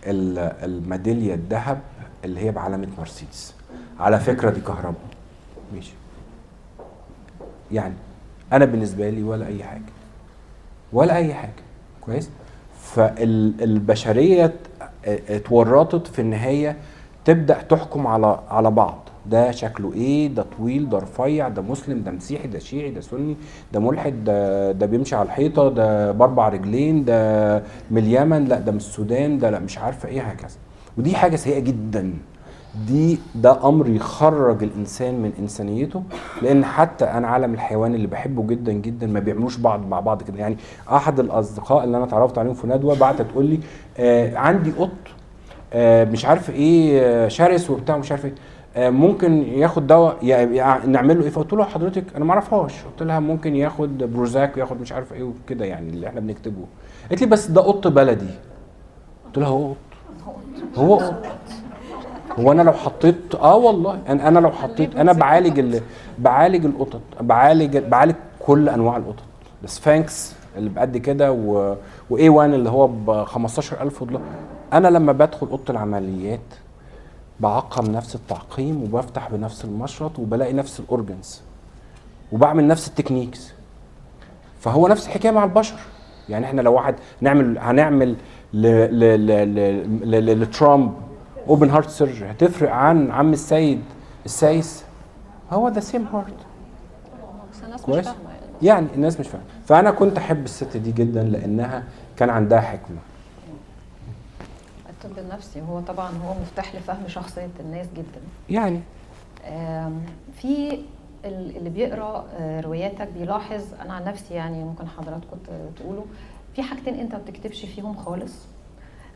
الميداليه الذهب اللي هي بعلامه مرسيدس، على فكره دي كهرباء، ماشي يعني انا بالنسبه لي ولا اي حاجه كويس. فالبشريه اتورطت في ان هي تبدا تحكم على بعض، ده شكله ايه، ده طويل، ده رفيع، ده مسلم، ده مسيحي، ده شيعي، ده سني، ده ملحد، ده بيمشي على الحيطه، ده باربع رجلين، ده من اليمن، لا ده من السودان، ده لا مش عارفه ايه، هكذا. ودي حاجه سيئه جدا، ده امر يخرج الانسان من انسانيته. لان حتى انا عالم الحيوان اللي بحبه جدا جدا ما بيعملوش بعض مع بعض كده. يعني احد الاصدقاء اللي انا اتعرفت عليهم في ندوه بعتت تقول لي عندي قط مش عارف ايه شرس وبتاع مش عارف ايه، ممكن ياخد دواء نعمل له ايه؟ فقلت له حضرتك انا ما اعرفهاش، قلت لها ممكن ياخد بروزاك وياخد مش عارف ايه وكده يعني اللي احنا بنكتبه. قالت لي بس ده قط بلدي. قلت لها هو قط هو انا لو حطيت والله انا لو حطيت، انا بعالج القطط، بعالج كل انواع القطط، السفانكس اللي بقد كده واي 1 اللي هو ب 15,000 دولار. انا لما بدخل اوضه العمليات بعقم نفس التعقيم وبفتح بنفس المشرط وبلاقي نفس الاورجنز وبعمل نفس التكنيكس. فهو نفس الحكايه مع البشر. يعني احنا لو واحد هنعمل لترامب اوبن هارت سيرجري هتفرق عن عم السيد السايس؟ هو ده سيم هارت. بس الناس كويس؟ مش فاهمه يعني الناس مش فاهمه. فانا كنت احب الست دي جدا لانها كان عندها حكمه. الطب النفسي هو طبعا هو مفتاح لفهم شخصيه الناس جدا. يعني في اللي بيقرا رواياتك بيلاحظ، انا عن نفسي يعني ممكن حضراتكم تقولوا في حاجتين انت ما بتكتبش فيهم خالص،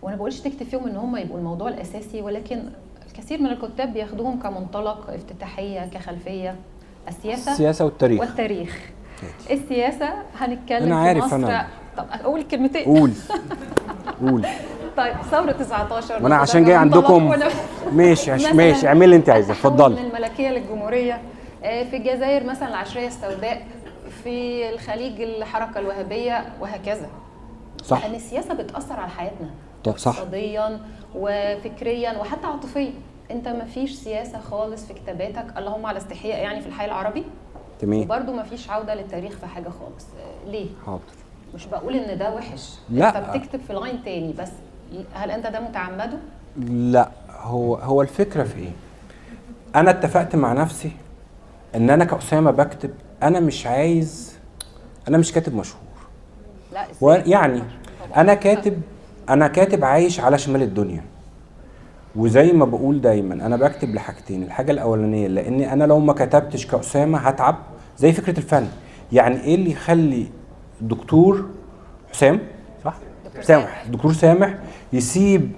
وانا بقولش تكتب فيهم ان هم يبقوا الموضوع الاساسي، ولكن الكثير من الكتاب بياخدوهم كمنطلق افتتاحيه كخلفيه. السياسه والتاريخ. السياسه هنتكلم أنا عارف في مصر. أنا. طب اقول الكلمتين. قول. طيب ثوره 19 وانا عشان جاي عندكم ماشي اعمل اللي انت عايزه، اتفضلي. من الملكيه للجمهوريه، في الجزائر مثلا العشريه السوداء، في الخليج الحركه الوهابيه، وهكذا. صح. ان السياسه بتاثر على حياتنا صح، اقتصاديا وفكريا وحتى عاطفيا. انت ما فيش سياسه خالص في كتاباتك، اللهم على استحياء يعني في الحي العربي. تمام. وبرده ما فيش عوده للتاريخ في حاجه خالص. ليه؟ حاضر. مش بقول ان ده وحش، لا. انت بتكتب في لاين تاني، بس هل انت ده متعمده؟ لا، هو الفكره في ايه؟ انا اتفقت مع نفسي ان انا كأسامة بكتب، انا مش كاتب مشهور. لا يعني انا كاتب عايش على شمال الدنيا. وزي ما بقول دايما انا بكتب لحاجتين. الحاجه الاولانيه لاني انا لو ما كتبتش كأسامة هتعب، زي فكره الفن. يعني ايه اللي يخلي الدكتور حسام، صح؟ دكتور سامح يسيب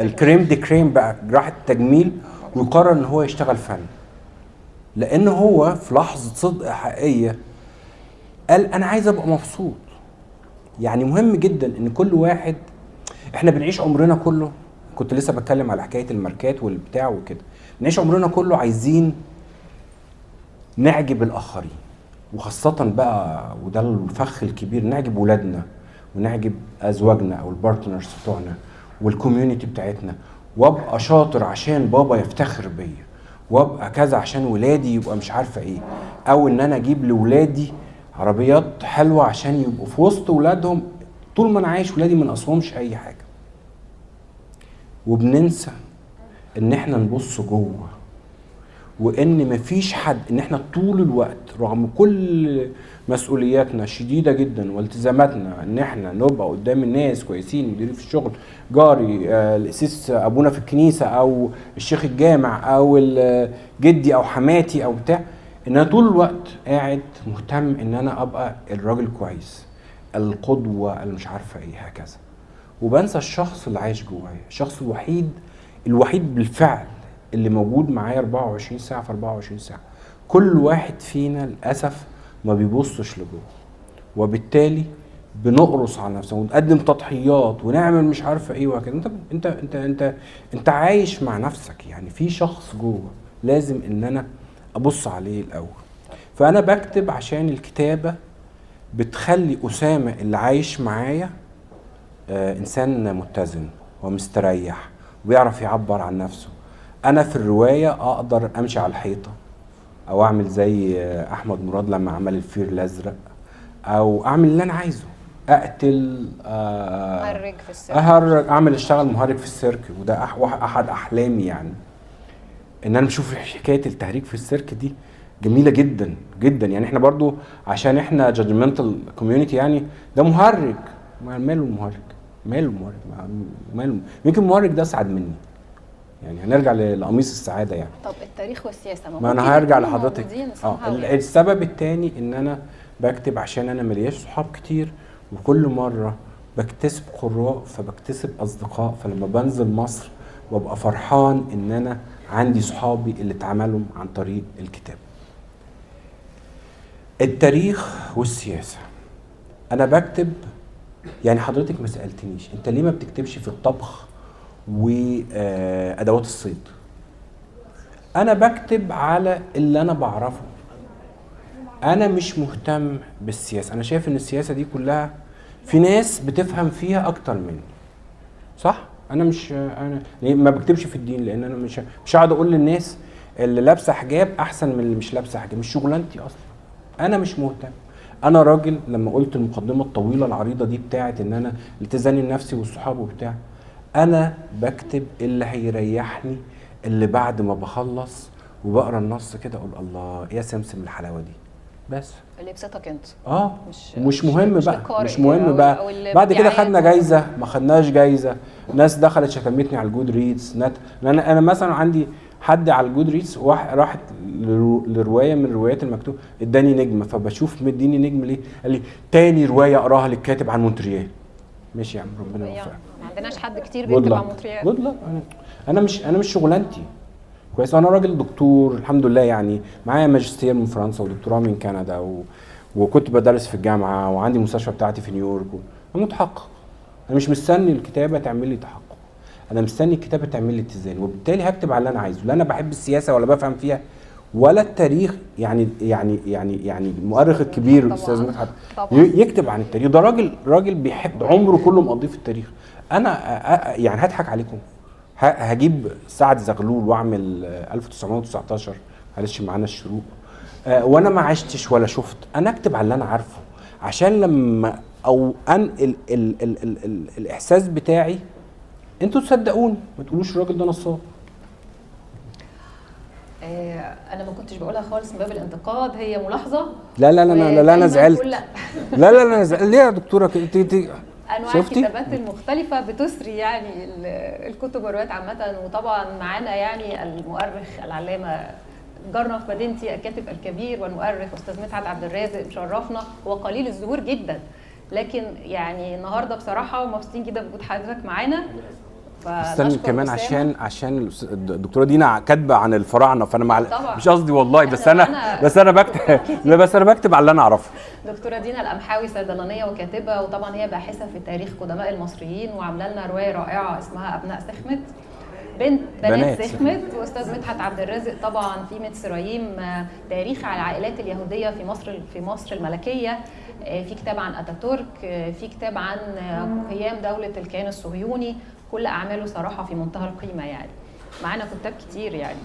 الكريم دي كريم بقى جراحة التجميل ويقرر ان هو يشتغل فن؟ لان هو في لحظة صدق حقيقية قال انا عايز ابقى مبسوط. يعني مهم جدا ان كل واحد، احنا بنعيش عمرنا كله، كنت لسه بتكلم على حكاية الماركات والبتاع وكده، بنعيش عمرنا كله عايزين نعجب الاخرين، وخاصة بقى وده الفخ الكبير، نعجب ولادنا ونعجب ازواجنا او البارتنرز بتوعنا والكوميونتي بتاعتنا، وابقى شاطر عشان بابا يفتخر بيا، وابقى كذا عشان ولادي يبقى مش عارفه ايه، او ان انا اجيب لولادي عربيات حلوه عشان يبقوا في وسط ولادهم. طول ما انا عايش ولادي ما ناقصهمش اي حاجه. وبننسى ان احنا نبص جوه وان مفيش حد، ان احنا طول الوقت رغم كل مسؤولياتنا الشديده جدا والتزاماتنا ان احنا نبقى قدام الناس كويسين، مديري في الشغل، جاري، القسيس ابونا في الكنيسه او الشيخ الجامع او جدي او حماتي او بتاع، ان انا طول الوقت قاعد مهتم ان انا ابقى الراجل كويس، القدوه اللي مش عارفه ايه هكذا، وبنسى الشخص اللي عايش جوايا، الشخص الوحيد بالفعل اللي موجود معايا 24 ساعه في 24 ساعه. كل واحد فينا للاسف ما بيبصش لجوه، وبالتالي بنقرص على نفسنا ونقدم تضحيات ونعمل مش عارفه ايه وكده. انت عايش مع نفسك، يعني في شخص جوه لازم ان انا ابص عليه الاول. فانا بكتب عشان الكتابه بتخلي اسامه اللي عايش معايا انسان متزن ومستريح وبيعرف يعبر عن نفسه. انا في الروايه اقدر امشي على الحيطه، او اعمل زي احمد مراد لما عمل الفيل الازرق، او اعمل اللي انا عايزه، اقتل، مهرج في السيرك، اشتغل مهرج في السيرك. وده احد احلامي، يعني ان انا بشوف حكايه التهريج في السيرك دي جميله جدا جدا. يعني احنا برضو عشان احنا جادجمنتال كوميونتي، يعني ده مهرج، ماله المهرج، ماله يمكن المهرج ده اسعد مني، يعني هنرجع لقميص السعاده يعني. طب التاريخ والسياسه ما انا هرجع لحضرتك. السبب الثاني ان انا بكتب عشان انا ملياش صحاب كتير، وكل مره بكتسب قراء فبكتسب اصدقاء، فلما بنزل مصر وابقى فرحان ان انا عندي صحابي اللي اتعملوا عن طريق الكتاب. التاريخ والسياسه انا بكتب، يعني حضرتك ما سالتنيش انت ليه ما بتكتبش في الطبخ وادوات الصيد؟ انا بكتب على اللي انا بعرفه، انا مش مهتم بالسياسه. انا شايف ان السياسه دي كلها في ناس بتفهم فيها اكتر مني، صح؟ انا ما بكتبش في الدين، لان انا مش هقعد اقول للناس اللي لابسه حجاب احسن من اللي مش لابسه حجاب، مش شغلانتي اصلا، انا مش مهتم. انا راجل لما قلت المقدمه الطويله العريضه دي بتاعت ان انا التزامي النفسي والصحاب وبتاع، انا بكتب اللي هيريحني، اللي بعد ما بخلص وبقرا النص كده اقول الله يا سمسم الحلاوه دي، بس اللي يبسطك انت. مش مهم بقى، مش مهم بقى. بعد كده خدنا جايزه ما خدناش جايزه، ناس دخلت شتمتني على الجود ريدز، انا مثلا عندي حد على الجود ريدز راحت لروايه من الروايات المكتوبه اداني نجمه، فبشوف مديني نجم ليه؟ قال لي تاني روايه اقراها للكاتب عن مونتريال. ماشي يا عم، ربنا يوفقك. ما عندناش حد كتير بيكتب عن مونتريال. لا انا مش شغلانتي كويس. انا راجل دكتور الحمد لله، يعني معايا ماجستير من فرنسا ودكتوراه من كندا، وكنت بدرس في الجامعه، وعندي مستشفى بتاعتي في نيويورك، انا متحقق. انا مش مستني الكتابه تعمل لي تحقق، انا مستني الكتابه تعمل لي اتزان، وبالتالي هكتب على اللي انا عايزه. لا انا بحب السياسه ولا بفهم فيها ولا التاريخ، يعني المؤرخ الكبير الاستاذ مدحت يكتب عن التاريخ، ده راجل بيحب عمره كله مقضيه في التاريخ. انا يعني هضحك عليكم، هجيب سعد زغلول واعمل 1919 معلش معانا الشروق، وانا ما عشتش ولا شفت. انا اكتب على اللي انا عارفه عشان لما او انقل الاحساس بتاعي انتوا تصدقوني، ما تقولوش الراجل ده نصاب. انا ما كنتش بقولها خالص من باب الانتقاد، هي ملاحظه. لا انا زعلت. لا انا زعلت ليه يا دكتوره؟ انواع الكتابات المختلفه بتسري يعني الكتب والروايات عامه. وطبعا معانا يعني المؤرخ العلامه جارنا في مدينتي، الكاتب الكبير والمؤرخ استاذ مدحت عبد الرازق، مشرفنا. هو قليل الظهور جدا، لكن يعني النهارده بصراحه ومبسوطين جدا بوجود حضرتك معانا. استنى كمان عشان الدكتوره دينا كاتبه عن الفراعنه، فانا مش قصدي والله، بس انا بكتب بس انا بكتب على اللي انا اعرفه. دكتوره دينا القمحاوي صيدلانيه وكاتبه، وطبعا هي باحثه في تاريخ قدماء المصريين، وعامله لنا روايه رائعه اسمها ابناء سخمت، بنات سخمت. واستاذ مدحت عبد الرازق طبعا في متسرايم تاريخ على العائلات اليهوديه في مصر الملكيه، في كتاب عن اتاتورك، في كتاب عن قيام دوله الكيان الصهيوني. كل اعماله صراحه في منتهى القيمه، يعني معانا كتاب كتير يعني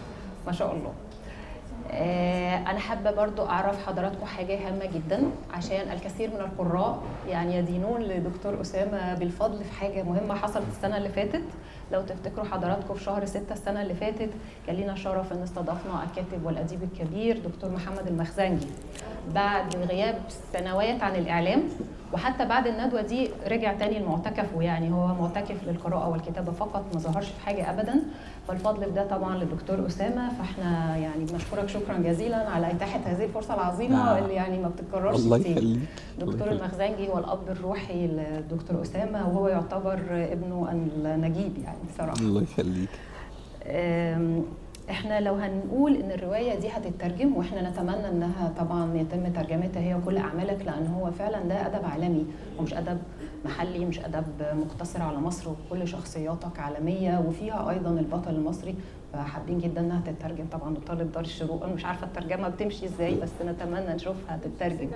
ما شاء الله. أنا حابة برضو أعرف حضراتكم حاجة هامة جدا، عشان الكثير من القراء يعني يدينون لدكتور أسامة بالفضل في حاجة مهمة حصلت السنة اللي فاتت. لو تفتكروا حضراتكم في شهر 6 السنة اللي فاتت كان لنا شرف أن استضفنا الكاتب والأديب الكبير دكتور محمد المخزنجي بعد غياب سنوات عن الإعلام، وحتى بعد الندوة دي رجع تاني المعتكف، ويعني هو معتكف للقراءة والكتابة فقط، ما ظهرش في حاجة أبدا. فالفضل في ده طبعا للدكتور أسامة، فاحنا يعني بنشكرك شكرا جزيلا على إتاحة هذه الفرصة العظيمة اللي يعني ما بتتكررش الله كتير. يخليك. دكتور المخزنجي هو الأب الروحي للدكتور أسامة، وهو يعتبر ابنه النجيب يعني بصراحة. الله يخليك. احنا لو هنقول ان الروايه دي هتترجم، واحنا نتمنى انها طبعا يتم ترجمتها هي وكل اعمالك، لان هو فعلا ده ادب عالمي ومش ادب محلي، مش ادب مقتصر على مصر، وكل شخصياتك عالميه وفيها ايضا البطل المصري، فحابين جدا انها تترجم. طبعا طالب دار الشروق، انا مش عارفه الترجمه بتمشي ازاي، بس نتمنى نشوفها تترجم.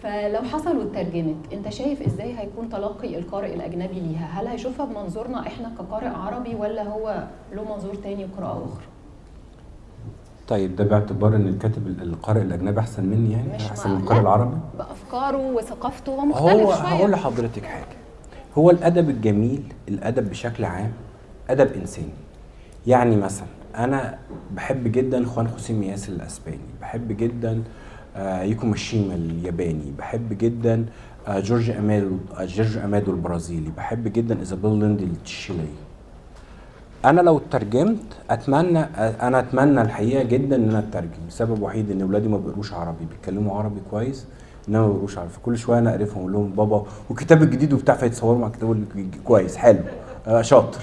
فلو حصل واترجمت، انت شايف ازاي هيكون تلقي القارئ الاجنبي ليها؟ هل هيشوفها بمنظورنا احنا كقارئ عربي، ولا هو له منظور تاني وقراءة اخرى؟ طيب ده باعتبار ان القارئ الاجنبي احسن مني، يعني احسن من القارئ العربي بافكاره وثقافته هو مختلف هو شويه. هقول لحضرتك حاجه، هو الادب الجميل، الادب بشكل عام ادب انساني. يعني مثلا انا بحب جدا خوان خوسيه مياس الاسباني، بحب جدا يوكو ماشيما الياباني، بحب جدا جورج امادو البرازيلي، بحب جدا ايزابيل ليندي التشيلية. انا لو ترجمت اتمنى الحقيقه جدا ان انا اترجم، لسبب وحيد ان اولادي ما بيقروش عربي، بيتكلموا عربي كويس انما ما بيقروش عربي، فكل شويه انا اقرفهم اقول لهم بابا والكتاب الجديد وبتاع، فيتصوروا مع الكتاب كويس حلو شاطر.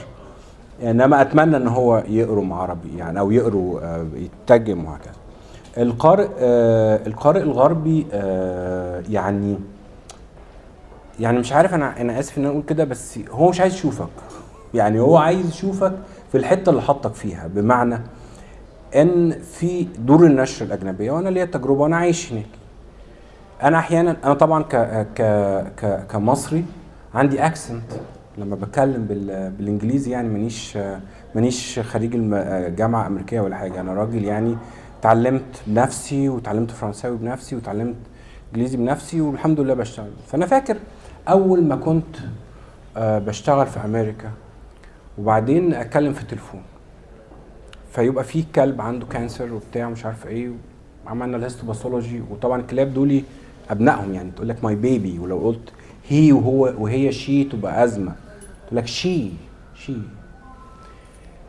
انما اتمنى ان هو يقروا عربي يعني، او يقروا يترجم وهكذا. القارئ الغربي يعني مش عارف، انا اسف ان انا اقول كده، بس هو مش عايز يشوفك، يعني هو عايز يشوفك في الحته اللي حطك فيها، بمعنى ان في دور النشر الاجنبيه، وانا ليا تجربه وانا عايش هناك. انا احيانا انا طبعا كمصري عندي اكسنت لما بتكلم بالانجليزي، يعني مانيش خريج جامعه امريكيه ولا حاجه، انا راجل يعني اتعلمت بنفسي وتعلمت فرنساوي بنفسي وتعلمت انجليزي بنفسي والحمد لله بشتغل. فانا فاكر اول ما كنت بشتغل في امريكا وبعدين اتكلم في التليفون، فيبقى في كلب عنده كانسر وبتاع مش عارف ايه، وعملنا الهيستوباثولوجي، وطبعا الكلاب دول ابنائهم يعني تقول لك ماي بيبي، ولو قلت هي وهي شي تبقى ازمه، تقول لك شي.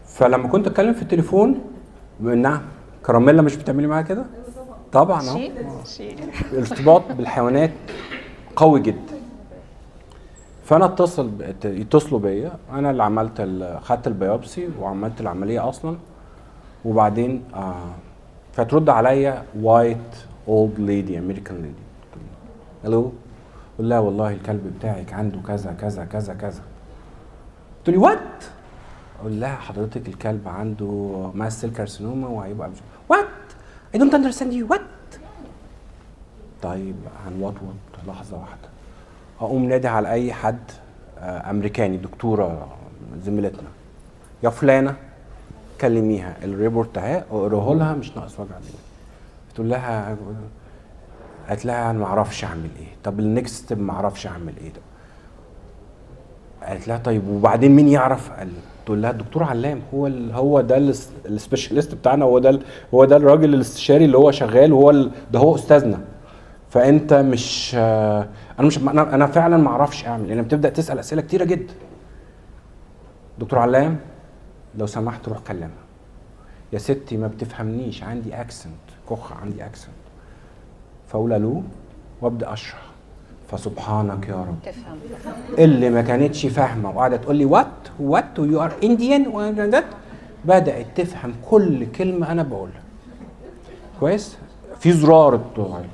فلما كنت اتكلم في التليفون، نعم كراميلا مش بتعملي معايا كده؟ طبعا اهو الارتباط بالحيوانات قوي جدا. فانا يتصلوا بيا، انا اللي خدت البيوبسي وعملت العمليه اصلا، وبعدين فترد عليا وايت اولد ليدي امريكان ليدي، الو، قول لها والله الكلب بتاعك عنده كذا كذا كذا كذا. تقول لي وات؟ اقول لها حضرتك الكلب عنده ماست سيل كارسينوما وهيبقى مش وات اي دونت اندرستاند يو وات. طيب هنوطوط لحظه واحده، اقوم نادي على اي حد امريكاني، دكتوره زميلتنا، يا فلانه كلميها الريبورت اهي اقراه لها مش ناقص وجع دماغ. تقول لها، قالت لها انا ما اعرفش اعمل ايه. طب النكست ستيب ما اعرفش اعمل ايه ده. قالت لها طيب وبعدين مين يعرف؟ تقول لها الدكتور علام، هو ده السبيشاليست بتاعنا، هو ده الراجل الاستشاري اللي هو شغال، ده هو استاذنا. فانت مش انا فعلا ما اعرفش اعمل. انا بتبدا تسال اسئله كتيره جدا. دكتور علام لو سمحت روح كلمها. يا ستي ما بتفهمنيش، عندي اكسنت عندي اكسنت. فاقول الو وابدا اشرح، فسبحانك يا رب تفهم اللي ما كانتش فاهمه وقاعده تقول لي وات يو ار انديان بدات تفهم كل كلمه انا بقولها كويس. في زرار التغير.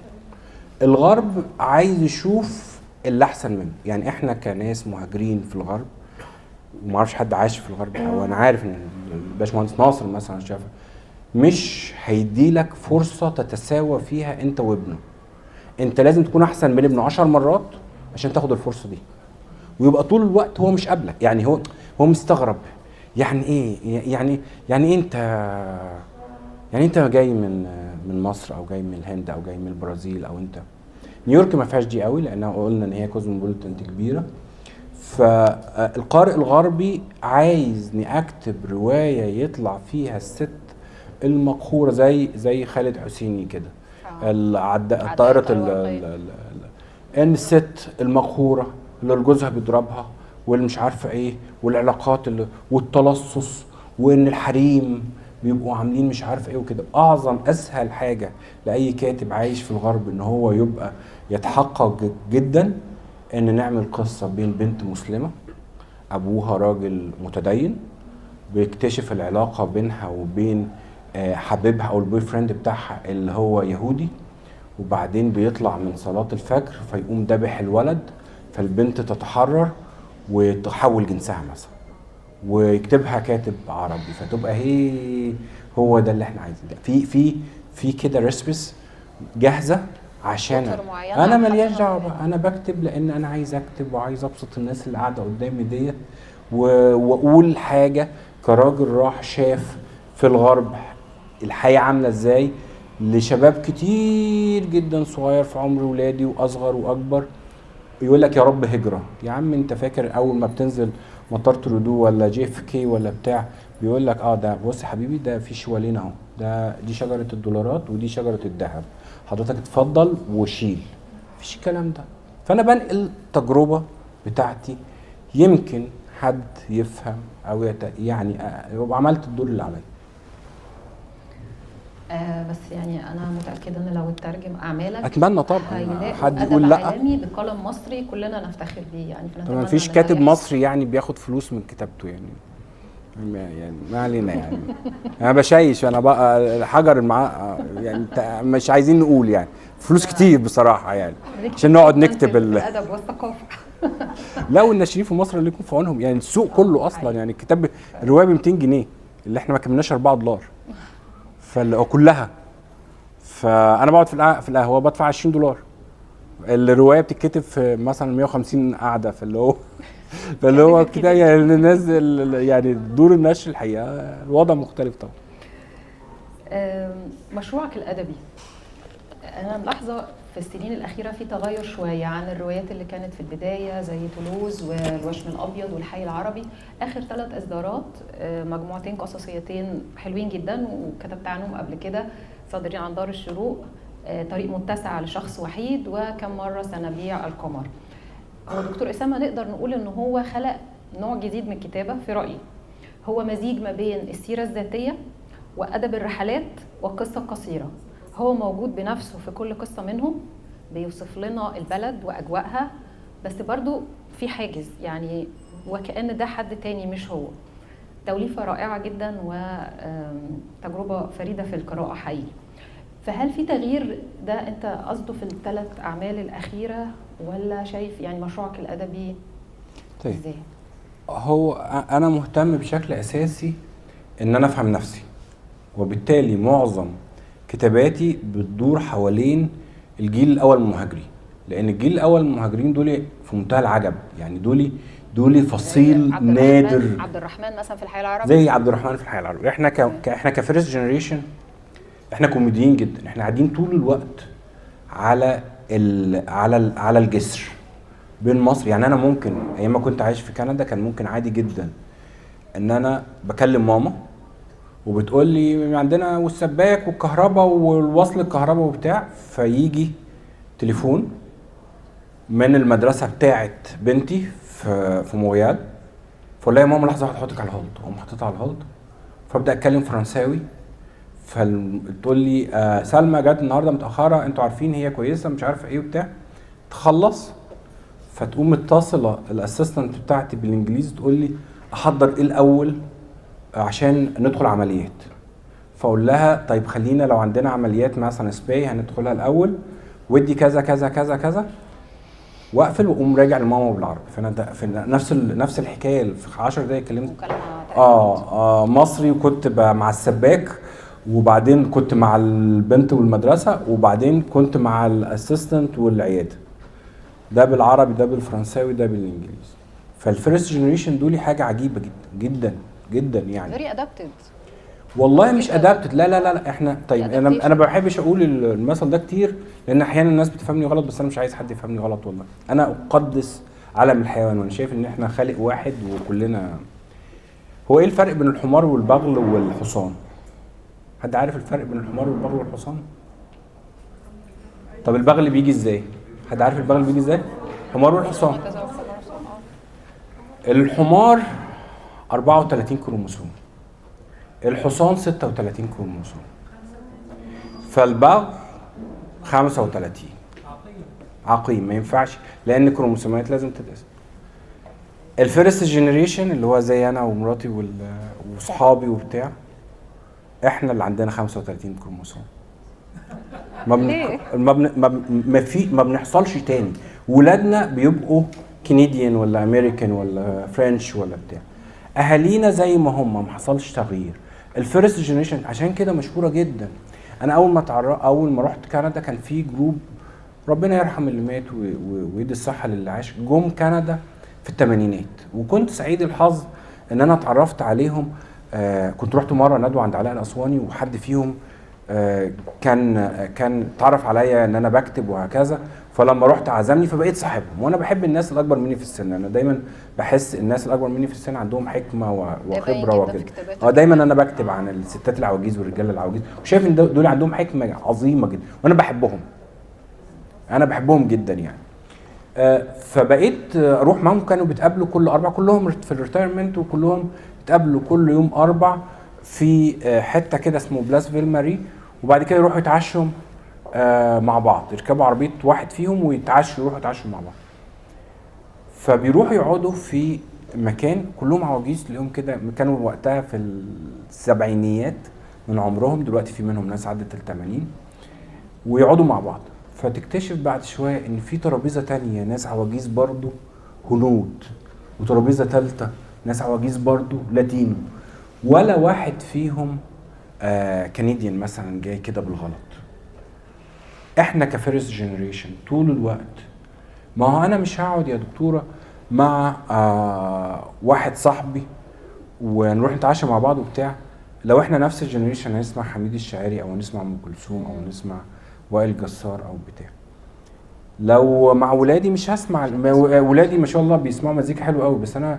الغرب عايز يشوف اللي احسن منه، يعني احنا كناس مهاجرين في الغرب، وما اعرفش حد عايش في الغرب، او انا عارف ان الباشمهندس ناصر مثلا شافها، مش هيديلك فرصه تتساوى فيها انت وابنه. انت لازم تكون احسن من ابنه 10 مرات عشان تاخد الفرصه دي، ويبقى طول الوقت هو مش قابلك. يعني هو مستغرب، يعني ايه يعني انت يعني انت جاي من مصر او جاي من الهند او جاي من البرازيل او انت نيويورك ما فيهاش دي قوي لانها قلنا ان هي كوزموبوليتان كبيره. فالقارئ الغربي عايزني اكتب روايه يطلع فيها الست المقهوره زي خالد حسيني كده، طائره ان الست المقهوره اللي جوزها بيضربها واللي مش عارفه ايه والعلاقات والتلصص وان الحريم بيبقوا عاملين مش عارف ايه وكده. اعظم اسهل حاجه لاي كاتب عايش في الغرب ان هو يبقى يتحقق جدا ان نعمل قصه بين بنت مسلمه ابوها راجل متدين بيكتشف العلاقه بينها وبين حبيبها او البوي فريند بتاعها اللي هو يهودي، وبعدين بيطلع من صلاه الفجر فيقوم ذبح الولد فالبنت تتحرر وتحول جنسها مثلا ويكتبها كاتب عربي فتبقى هو ده اللي احنا عايزينه. في كده ريسبس جاهزه عشان انا ملياش دعوه، انا بكتب لان انا عايز اكتب وعايز ابسط الناس اللي قاعده قدامي ديت واقول حاجه كراجل راح شاف في الغرب الحياه عامله ازاي لشباب كتير جدا صغير في عمر ولادي واصغر واكبر يقول لك يا رب هجره. يا عم انت فاكر اول ما بتنزل مطار ترودو ولا جي اف كي ولا بتاع بيقول لك ده بص يا حبيبي ده في شوالين اهو، دي شجره الدولارات ودي شجره الذهب، حضرتك اتفضل وشيل. مفيش الكلام ده. فانا بنقل التجربه بتاعتي يمكن حد يفهم او يعني يبقى عملت الدور اللي عليا. بس يعني انا متاكده ان لو اترجم اعمالك اتمنى طبعا حد يقول لا عالمي بقلم مصري كلنا نفتخر بيه يعني. ما فيش كاتب مصري يعني بياخد فلوس من كتابته يعني ما علينا يعني انا بشيش انا بقى حجر معاه يعني مش عايزين نقول يعني فلوس كتير بصراحه يعني عشان نقعد نكتب الادب والثقافه. لا والناشرين في مصر اللي يكون في عونهم يعني السوق كله اصلا يعني الكتاب الروايه ب 200 جنيه اللي احنا ما كملناش $4 كلها. فانا بقعد في القهوه بدفع $20 الروايه بتتكتب في مثلا 150 قعده فاللي هو كده يعني الناس يعني دور النشر الحقيقه الوضع مختلف طبعا. مشروعك الادبي انا ملاحظه في السنين الاخيره في تغير شويه عن الروايات اللي كانت في البدايه زي تولوز والوشم الابيض والحي العربي. اخر 3 اصدارات مجموعتين قصصيتين حلوين جدا وكتبت عنهم قبل كده، صادرين عن دار الشروق، طريق متسع لشخص وحيد وكم مره سنبيع القمر. هو دكتور اسامه نقدر نقول ان هو خلق نوع جديد من الكتابه في رايي، هو مزيج ما بين السيره الذاتيه وادب الرحلات والقصه القصيره. هو موجود بنفسه في كل قصه منهم بيوصف لنا البلد واجواءها، بس برضو في حاجز يعني وكأن ده حد تاني مش هو. توليفه رائعه جدا وتجربه فريده في القراءه حقيقي. فهل في تغيير ده انت قصده في ال3 اعمال الاخيره ولا شايف يعني مشروعك الادبي ازاي؟ هو انا مهتم بشكل اساسي ان انا افهم نفسي، وبالتالي معظم كتاباتي بتدور حوالين الجيل الاول من المهاجرين، لان الجيل الاول من المهاجرين دول في منتهى العجب يعني دول فصيل نادر. عبد الرحمن مثلا في الحي العربي، زي عبد الرحمن في الحي العربي. احنا كفيرست جنريشن احنا كوميديين جدا، احنا قاعدين طول الوقت على الجسر بين مصر. يعني انا ممكن ايام ما كنت عايش في كندا كان ممكن عادي جدا ان انا بكلم ماما وبتقول لي عندنا والسباك والكهرباء والوصل الكهرباء وبتاع، فيجي تليفون من المدرسه بتاعت بنتي في مونريال فاقول لها يا ماما لحظه هحطك على الهولد، اقوم حاططها على الهولد فابدا اتكلم فرنساوي فتقول لي سلمى جت النهارده متاخره انتوا عارفين هي كويسه مش عارفه ايه وبتاع، تخلص فتقوم متصله الاسيستنت بتاعتي بالانجليزي تقول لي احضر ايه الاول عشان ندخل عمليات. فاقول لها طيب خلينا لو عندنا عمليات مثلا سباي هندخلها الاول ودي كذا كذا كذا كذا واقفل واقوم راجع لماما بالعربي. فانا في نفس الحكايه في 10 دقايق كلمت مصري، وكنت مع السباك وبعدين كنت مع البنت والمدرسه وبعدين كنت مع الاسيستنت والعياده. ده بالعربي ده بالفرنساوي ده بالانجليزي. فالفيرست جنريشن دول حاجه عجيبه جدا جدا جدا يعني. very adapted. والله مش ادابتد، لا لا لا لا احنا طيب انا ما بحبش اقول المثل ده كتير لان احيانا الناس بتفهمني غلط، بس انا مش عايز حد يفهمني غلط. والله انا اقدس عالم الحيوان وانا شايف ان احنا خالق واحد وكلنا. هو ايه الفرق بين الحمار والبغل والحصان؟ حد عارف الفرق بين الحمار والبغل والحصان؟ طب البغل بيجي ازاي؟ حد عارف البغل بيجي ازاي؟ الحمار والحصان. الحمار 34 كروموسوم، الحصان 36 كروموسوم، فالبغل 35 عقيم. ما ينفعش لان الكروموسومات لازم تتقسم. الفيرست جنريشن اللي هو زي انا ومراتي واصحابي وبتاع، احنا اللي عندنا 35 كروموسوم. ما بنحصلش تاني. ولادنا بيبقوا كنديان ولا امريكان ولا فرنش ولا بتاع. اهالينا زي ما هم، ما حصلش تغيير. الفيرست جنريشن عشان كده مشهوره جدا. انا اول ما رحت كندا كان في جروب، ربنا يرحم اللي مات ويدي الصحه للي عاش، جم كندا في الثمانينات، وكنت سعيد الحظ ان انا اتعرفت عليهم. كنت رحت مره ندوه عند علاء الاسواني، وحد فيهم كان اتعرف عليا ان انا بكتب وهكذا، فلما رحت عزمني فبقيت صاحبهم. وانا بحب الناس الاكبر مني في السن، انا دايما بحس الناس الاكبر مني في السن عندهم حكمه وخبره وكده. دايما انا بكتب عن الستات العواجيز والرجال العواجيز، وشايف ان دول عندهم حكمه عظيمه جدا، وانا بحبهم. انا بحبهم جدا يعني. فبقيت اروح معاهم، كانوا بيتقابلوا كل اربع، كلهم في الريتايرمنت، وكلهم بيتقابلوا كل يوم اربع في حته كده اسمه بلاس فيل ماري، وبعد كده يروحوا يتعشوا مع بعض، يركبوا عربيه واحد فيهم ويتعشوا، يروحوا يتعشوا مع بعض. فبيروحوا يقعدوا في مكان كلهم عواجيز، لهم كده، كانوا وقتها في السبعينيات من عمرهم، دلوقتي في منهم ناس عدت ال80، ويقعدوا مع بعض. فتكتشف بعد شويه ان في ترابيزه تانية ناس عواجيز برضو هنود، وترابيزه ثالثه ناس عواجيز برضو لاتينو، ولا واحد فيهم كنديان مثلا جاي كده بالغلط. احنا كفيرست جنريشن طول الوقت، ما هو انا مش هقعد يا دكتوره مع واحد صاحبي ونروح نتعشى مع بعض وبتاع، لو احنا نفس الجنريشن هنسمع حميد الشاعري او نسمع ام كلثوم او نسمع وائل جسار او بتاع. لو مع ولادي مش هسمع، ولادي ما شاء الله بيسمعوا مزيكا حلوه قوي، بس انا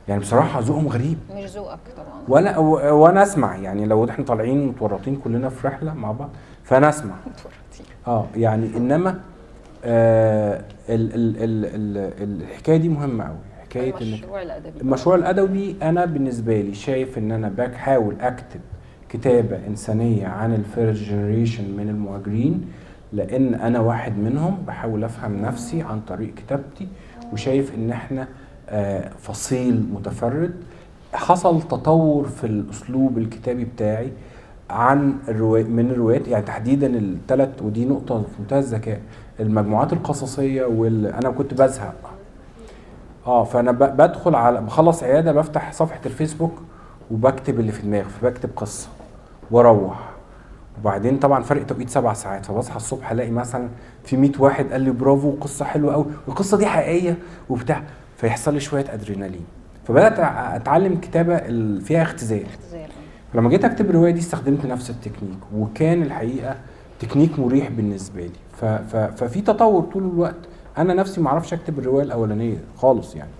يعني بصراحه ذوقهم غريب. مش ذوقك طبعا. وانا اسمع يعني، لو احنا طالعين متورطين كلنا في رحله مع بعض فانا اسمع يعني. انما ال ال ال ال الحكايه دي مهمه قوي، حكايه المشروع الادبي. انا بالنسبه لي شايف ان انا بحاول اكتب كتابه انسانيه عن الفيرست جنريشن من المهاجرين، لان انا واحد منهم، بحاول افهم نفسي عن طريق كتابتي، وشايف ان احنا فصيل متفرد. حصل تطور في الاسلوب الكتابي بتاعي عن من الروايات، يعني تحديدا الثلاث، ودي نقطه في منتهى الذكاء، المجموعات القصصيه. انا كنت بزهق فانا بدخل على، بخلص عياده بفتح صفحه الفيسبوك وبكتب اللي في دماغي، فبكتب قصه واروح، وبعدين طبعا فرق توقيت 7 ساعات، فبصحى الصبح الاقي مثلا في 100 واحد قال لي برافو، قصه حلوه قوي، والقصه دي حقيقيه وبتاع، فيحصل لي شويه ادرينالين. فبدات اتعلم كتابه فيها اختزال. فلما جيت اكتب الروايه دي استخدمت نفس التكنيك، وكان الحقيقه تكنيك مريح بالنسبه لي. ففي تطور طول الوقت. انا نفسي ما اعرفش اكتب الروايه الاولانيه خالص يعني.